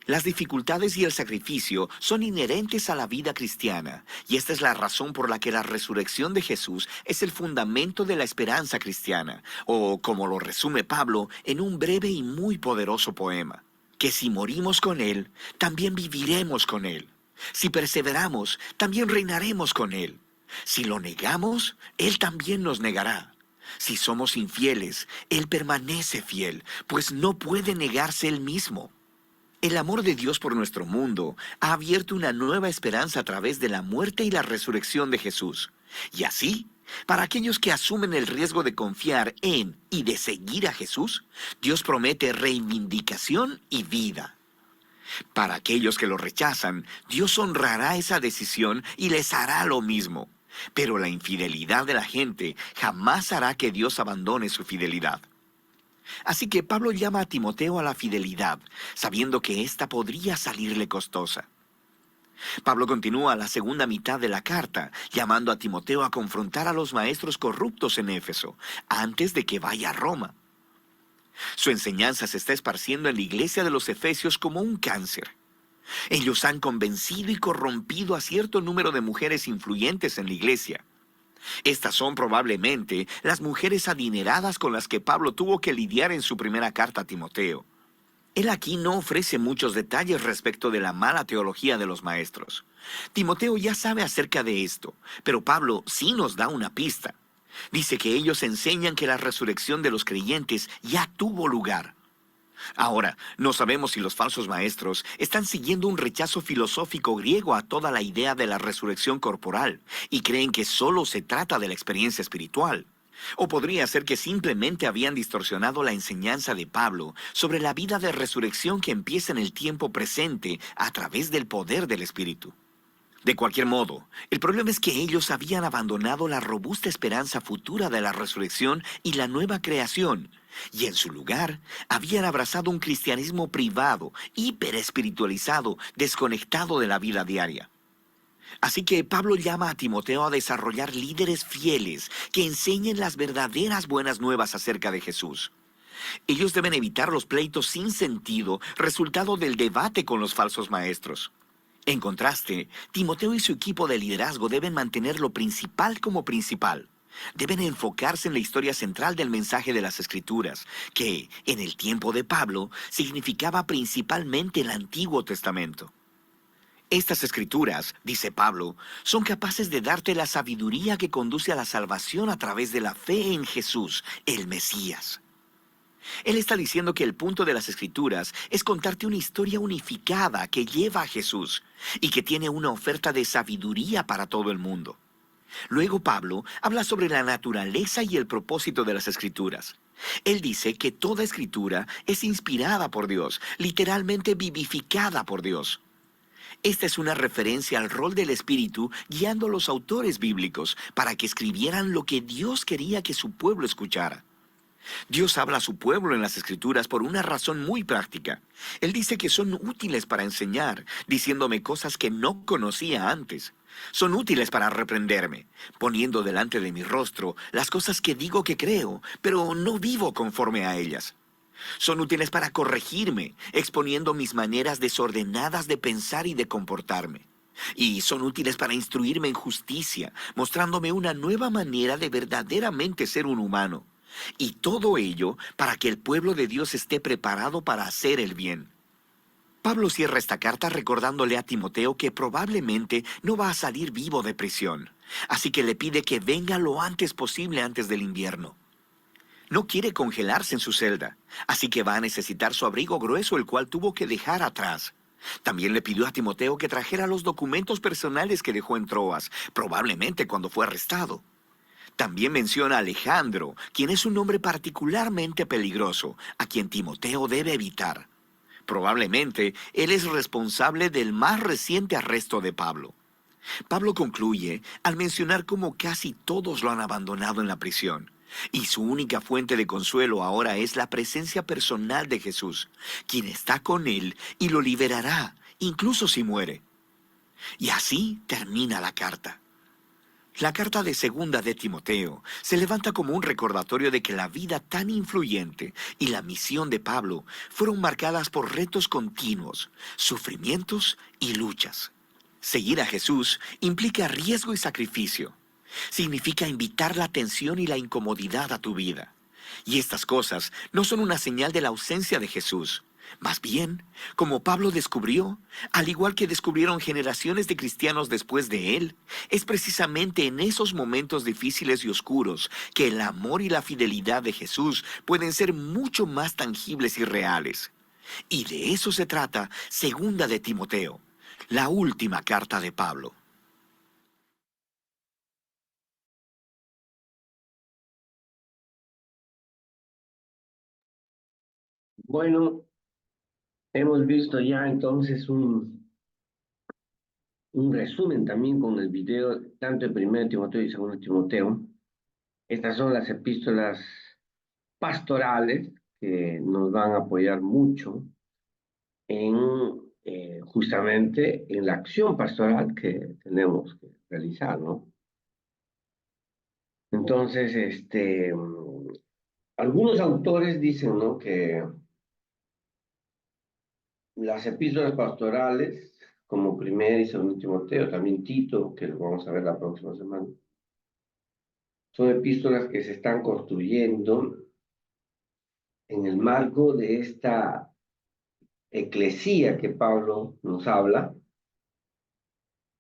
Las dificultades y el sacrificio son inherentes a la vida cristiana, y esta es la razón por la que la resurrección de Jesús es el fundamento de la esperanza cristiana, o como lo resume Pablo en un breve y muy poderoso poema, que si morimos con Él, también viviremos con Él. Si perseveramos, también reinaremos con Él. Si lo negamos, Él también nos negará. Si somos infieles, Él permanece fiel, pues no puede negarse Él mismo. El amor de Dios por nuestro mundo ha abierto una nueva esperanza a través de la muerte y la resurrección de Jesús. Y así, para aquellos que asumen el riesgo de confiar en y de seguir a Jesús, Dios promete reivindicación y vida. Para aquellos que lo rechazan, Dios honrará esa decisión y les hará lo mismo. Pero la infidelidad de la gente jamás hará que Dios abandone su fidelidad. Así que Pablo llama a Timoteo a la fidelidad, sabiendo que ésta podría salirle costosa. Pablo continúa la segunda mitad de la carta, llamando a Timoteo a confrontar a los maestros corruptos en Éfeso, antes de que vaya a Roma. Su enseñanza se está esparciendo en la iglesia de los Efesios como un cáncer. Ellos han convencido y corrompido a cierto número de mujeres influyentes en la iglesia. Estas son probablemente las mujeres adineradas con las que Pablo tuvo que lidiar en su primera carta a Timoteo. Él aquí no ofrece muchos detalles respecto de la mala teología de los maestros. Timoteo ya sabe acerca de esto, pero Pablo sí nos da una pista. Dice que ellos enseñan que la resurrección de los creyentes ya tuvo lugar. Ahora, no sabemos si los falsos maestros están siguiendo un rechazo filosófico griego a toda la idea de la resurrección corporal y creen que solo se trata de la experiencia espiritual. O podría ser que simplemente habían distorsionado la enseñanza de Pablo sobre la vida de resurrección que empieza en el tiempo presente a través del poder del Espíritu. De cualquier modo, el problema es que ellos habían abandonado la robusta esperanza futura de la resurrección y la nueva creación, y en su lugar habían abrazado un cristianismo privado, hiperespiritualizado, desconectado de la vida diaria. Así que Pablo llama a Timoteo a desarrollar líderes fieles que enseñen las verdaderas buenas nuevas acerca de Jesús. Ellos deben evitar los pleitos sin sentido, resultado del debate con los falsos maestros. En contraste, Timoteo y su equipo de liderazgo deben mantener lo principal como principal. Deben enfocarse en la historia central del mensaje de las Escrituras, que, en el tiempo de Pablo, significaba principalmente el Antiguo Testamento. Estas Escrituras, dice Pablo, son capaces de darte la sabiduría que conduce a la salvación a través de la fe en Jesús, el Mesías. Él está diciendo que el punto de las Escrituras es contarte una historia unificada que lleva a Jesús y que tiene una oferta de sabiduría para todo el mundo. Luego Pablo habla sobre la naturaleza y el propósito de las Escrituras. Él dice que toda Escritura es inspirada por Dios, literalmente vivificada por Dios. Esta es una referencia al rol del Espíritu guiando a los autores bíblicos para que escribieran lo que Dios quería que su pueblo escuchara. Dios habla a su pueblo en las Escrituras por una razón muy práctica. Él dice que son útiles para enseñar, diciéndome cosas que no conocía antes. Son útiles para reprenderme, poniendo delante de mi rostro las cosas que digo que creo, pero no vivo conforme a ellas. Son útiles para corregirme, exponiendo mis maneras desordenadas de pensar y de comportarme. Y son útiles para instruirme en justicia, mostrándome una nueva manera de verdaderamente ser un humano. Y todo ello para que el pueblo de Dios esté preparado para hacer el bien. Pablo cierra esta carta recordándole a Timoteo que probablemente no va a salir vivo de prisión. Así que le pide que venga lo antes posible antes del invierno. No quiere congelarse en su celda, así que va a necesitar su abrigo grueso, el cual tuvo que dejar atrás. También le pidió a Timoteo que trajera los documentos personales que dejó en Troas, probablemente cuando fue arrestado. También menciona a Alejandro, quien es un hombre particularmente peligroso, a quien Timoteo debe evitar. Probablemente él es responsable del más reciente arresto de Pablo. Pablo concluye al mencionar cómo casi todos lo han abandonado en la prisión, y su única fuente de consuelo ahora es la presencia personal de Jesús, quien está con él y lo liberará, incluso si muere. Y así termina la carta. La carta de segunda de Timoteo se levanta como un recordatorio de que la vida tan influyente y la misión de Pablo fueron marcadas por retos continuos, sufrimientos y luchas. Seguir a Jesús implica riesgo y sacrificio. Significa invitar la atención y la incomodidad a tu vida. Y estas cosas no son una señal de la ausencia de Jesús. Más bien, como Pablo descubrió, al igual que descubrieron generaciones de cristianos después de él, es precisamente en esos momentos difíciles y oscuros que el amor y la fidelidad de Jesús pueden ser mucho más tangibles y reales. Y de eso se trata Segunda de Timoteo, la última carta de Pablo. Bueno, hemos visto ya entonces un resumen también con el video, tanto de 1 Timoteo y 2 Timoteo. Estas son las epístolas pastorales que nos van a apoyar mucho en justamente en la acción pastoral que tenemos que realizar, ¿no? Entonces, algunos autores dicen, ¿no?, que las epístolas pastorales, como 1 y 2 Timoteo, también Tito, que lo vamos a ver la próxima semana, son epístolas que se están construyendo en el marco de esta eclesía que Pablo nos habla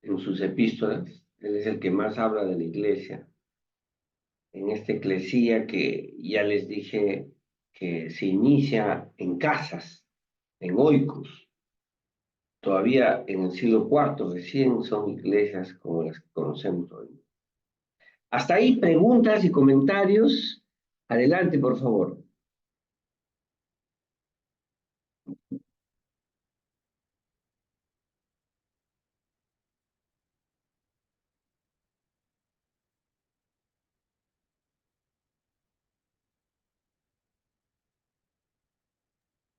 en sus epístolas. Él es el que más habla de la iglesia. En esta eclesía que ya les dije que se inicia en casas, en oikos. Todavía en el siglo IV recién son iglesias como las que conocemos hoy. Hasta ahí preguntas y comentarios. Adelante, por favor.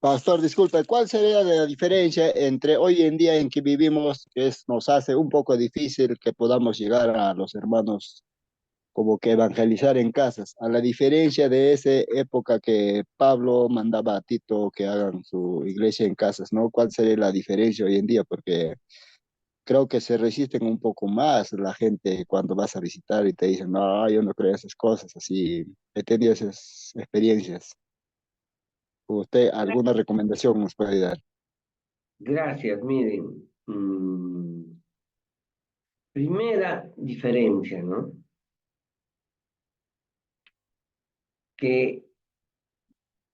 Pastor, disculpe, ¿cuál sería la diferencia entre hoy en día en que vivimos, que nos hace un poco difícil que podamos llegar a los hermanos como que evangelizar en casas, a la diferencia de esa época que Pablo mandaba a Tito que hagan su iglesia en casas, ¿no? ¿Cuál sería la diferencia hoy en día? Porque creo que se resisten un poco más la gente cuando vas a visitar y te dicen, no, yo no creo en esas cosas, así. He tenido esas experiencias. ¿Usted alguna recomendación nos puede dar? Gracias, miren. Primera diferencia, ¿no? Que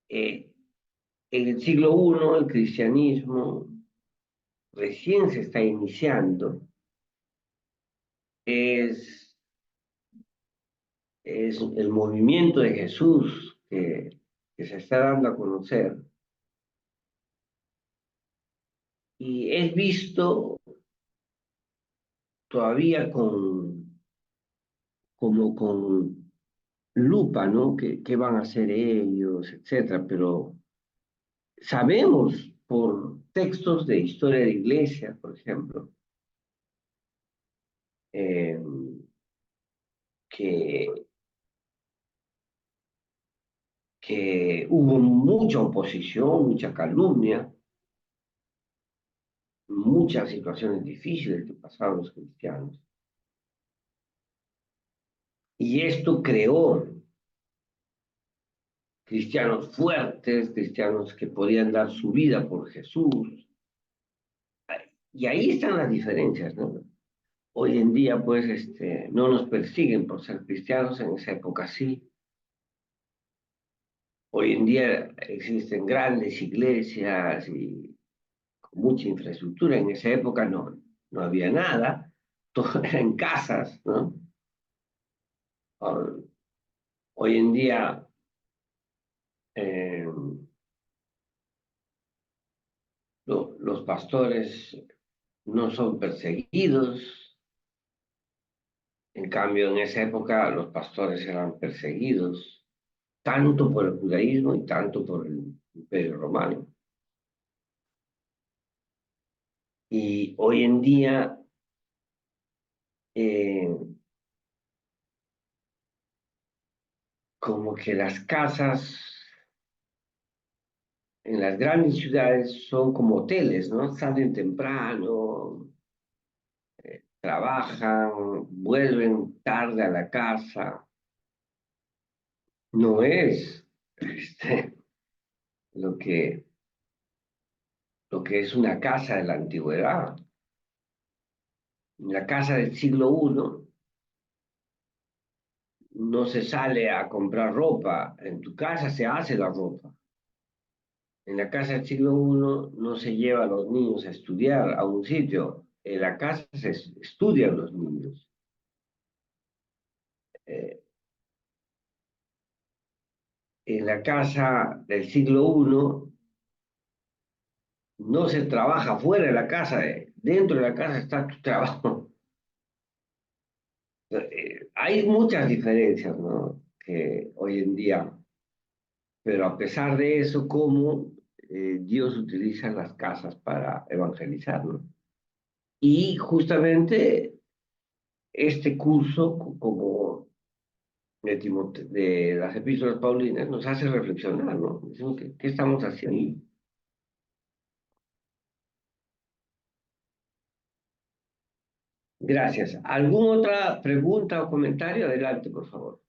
eh, en el siglo I el cristianismo recién se está iniciando. Es el movimiento de Jesús que se está dando a conocer y es visto todavía como con lupa, ¿no? ¿Qué van a hacer ellos, etcétera? Pero sabemos por textos de historia de iglesia, por ejemplo, eh, que, que hubo mucha oposición, mucha calumnia, muchas situaciones difíciles que pasaron los cristianos. Y esto creó cristianos fuertes, cristianos que podían dar su vida por Jesús. Y ahí están las diferencias, ¿no? Hoy en día, pues, no nos persiguen por ser cristianos, en esa época sí. Hoy en día existen grandes iglesias y con mucha infraestructura. En esa época no había nada, todo era en casas, ¿no? Hoy hoy en día eh, los pastores no son perseguidos. En cambio, en esa época los pastores eran perseguidos, tanto por el judaísmo y tanto por el Imperio Romano. Y hoy en día, eh, como que las casas en las grandes ciudades son como hoteles, ¿no? Salen temprano, trabajan, vuelven tarde a la casa. No es este, lo que, lo que es una casa de la antigüedad. En la casa del siglo I no se sale a comprar ropa, en tu casa se hace la ropa. En la casa del siglo I no se lleva a los niños a estudiar a un sitio, en la casa se estudian los niños. Eh, en la casa del siglo I no se trabaja fuera de la casa, dentro de la casa está tu trabajo. Hay muchas diferencias, ¿no? Que hoy en día, pero a pesar de eso, cómo Dios utiliza las casas para evangelizar, ¿no? Y justamente este curso, como de las epístolas paulinas, nos hace reflexionar, ¿no? Decimos, ¿qué estamos haciendo? Gracias. ¿Alguna otra pregunta o comentario? Adelante, por favor.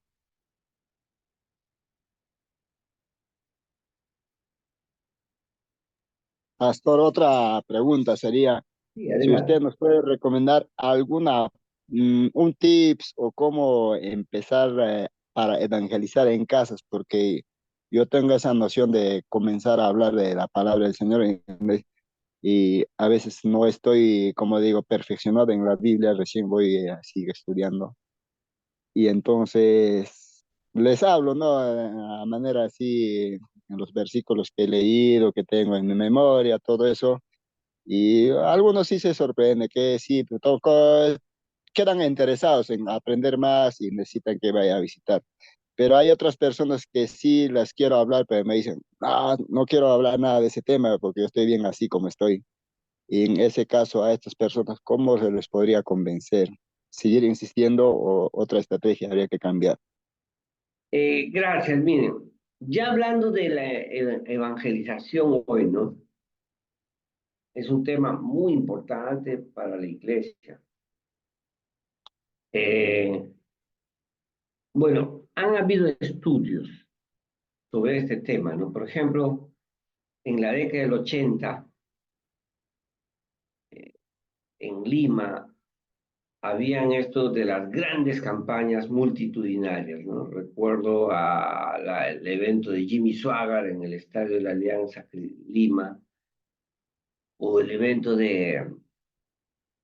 Pastor, otra pregunta sería, Sí, si usted adelante. nos puede recomendar un tips o cómo empezar para evangelizar en casas, porque yo tengo esa noción de comenzar a hablar de la palabra del Señor en inglés y a veces no estoy, como digo, perfeccionado en la Biblia, recién voy así estudiando. Y entonces les hablo, ¿no? A manera así, en los versículos que he leído, que tengo en mi memoria, todo eso. Y algunos sí se sorprenden, que sí, pero quedan interesados en aprender más y necesitan que vaya a visitar. Pero hay otras personas que sí las quiero hablar, pero me dicen, no, no quiero hablar nada de ese tema porque yo estoy bien así como estoy. Y en ese caso, a estas personas, ¿cómo se les podría convencer? ¿Seguir insistiendo o otra estrategia habría que cambiar? Gracias, miren. Ya hablando de la evangelización hoy, ¿no? Es un tema muy importante para la iglesia. Eh, bueno, han habido estudios sobre este tema, ¿no? Por ejemplo, en la década del 80, en Lima, habían esto de las grandes campañas multitudinarias, ¿no? Recuerdo el evento de Jimmy Swaggart en el Estadio de la Alianza Lima, o el evento de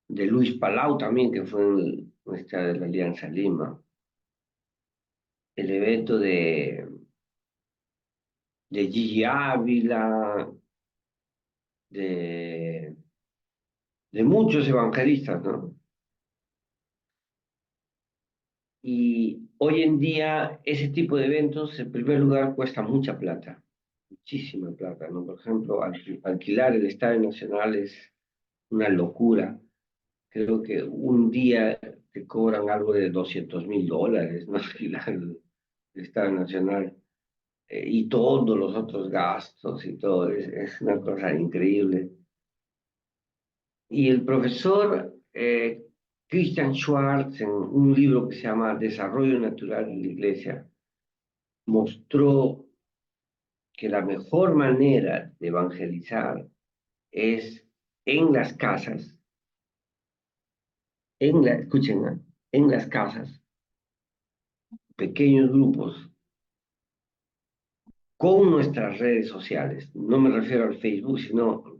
Luis Palau también, que fue en el Estadio de la Alianza Lima, el evento de Gigi Ávila, de, de muchos evangelistas, ¿no? Y hoy en día ese tipo de eventos, en primer lugar, cuesta mucha plata, muchísima plata, ¿no? Por ejemplo, alquilar el Estadio Nacional es una locura. Creo que un día te cobran algo de $200.000, ¿no? Alquilar el Estadio Nacional. Y todos los otros gastos y todo, es una cosa increíble. Y el profesor Christian Schwartz, en un libro que se llama Desarrollo Natural de la Iglesia, mostró que la mejor manera de evangelizar es en las casas, escuchen, en las casas, pequeños grupos, con nuestras redes sociales. No me refiero al Facebook, sino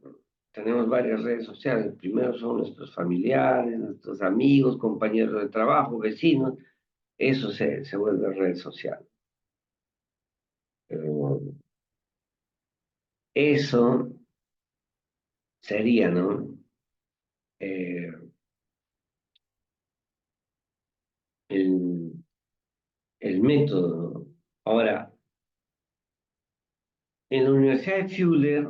tenemos varias redes sociales. Primero son nuestros familiares, nuestros amigos, compañeros de trabajo, vecinos. Eso se vuelve red social. Pero eso sería, ¿no? Eh, el, el método, ¿no? Ahora, en la Universidad de Fuller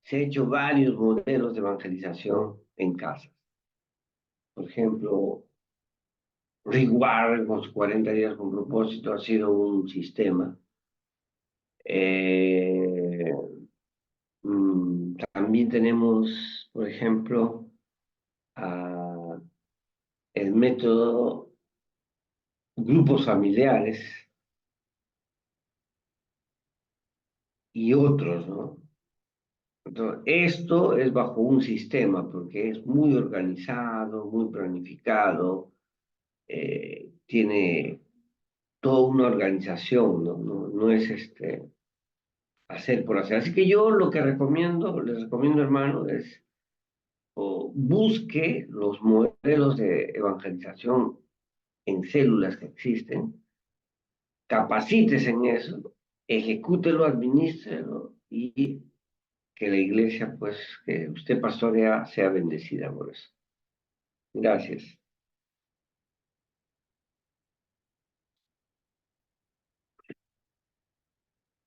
se han hecho varios modelos de evangelización en casas. Por ejemplo, Rick Warren con sus 40 días con propósito ha sido un sistema. Eh, También tenemos, por ejemplo, el método grupos familiares y otros, ¿no? Entonces, esto es bajo un sistema porque es muy organizado, muy planificado, tiene toda una organización, ¿no? No es hacer por hacer. Así que yo lo que recomiendo, les recomiendo, hermano, es busque los modelos de evangelización en células que existen, capacítese en eso, ejecútelo, administrelo y que la iglesia, pues, que usted pastorea, sea bendecida por eso. Gracias.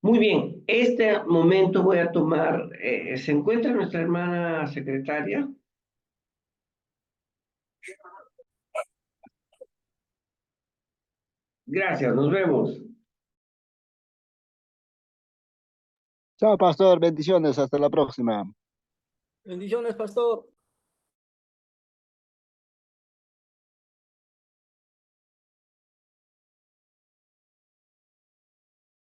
Muy bien, este momento voy a tomar, ¿se encuentra nuestra hermana secretaria? Gracias, nos vemos. Chao, pastor, bendiciones, hasta la próxima. Bendiciones, pastor.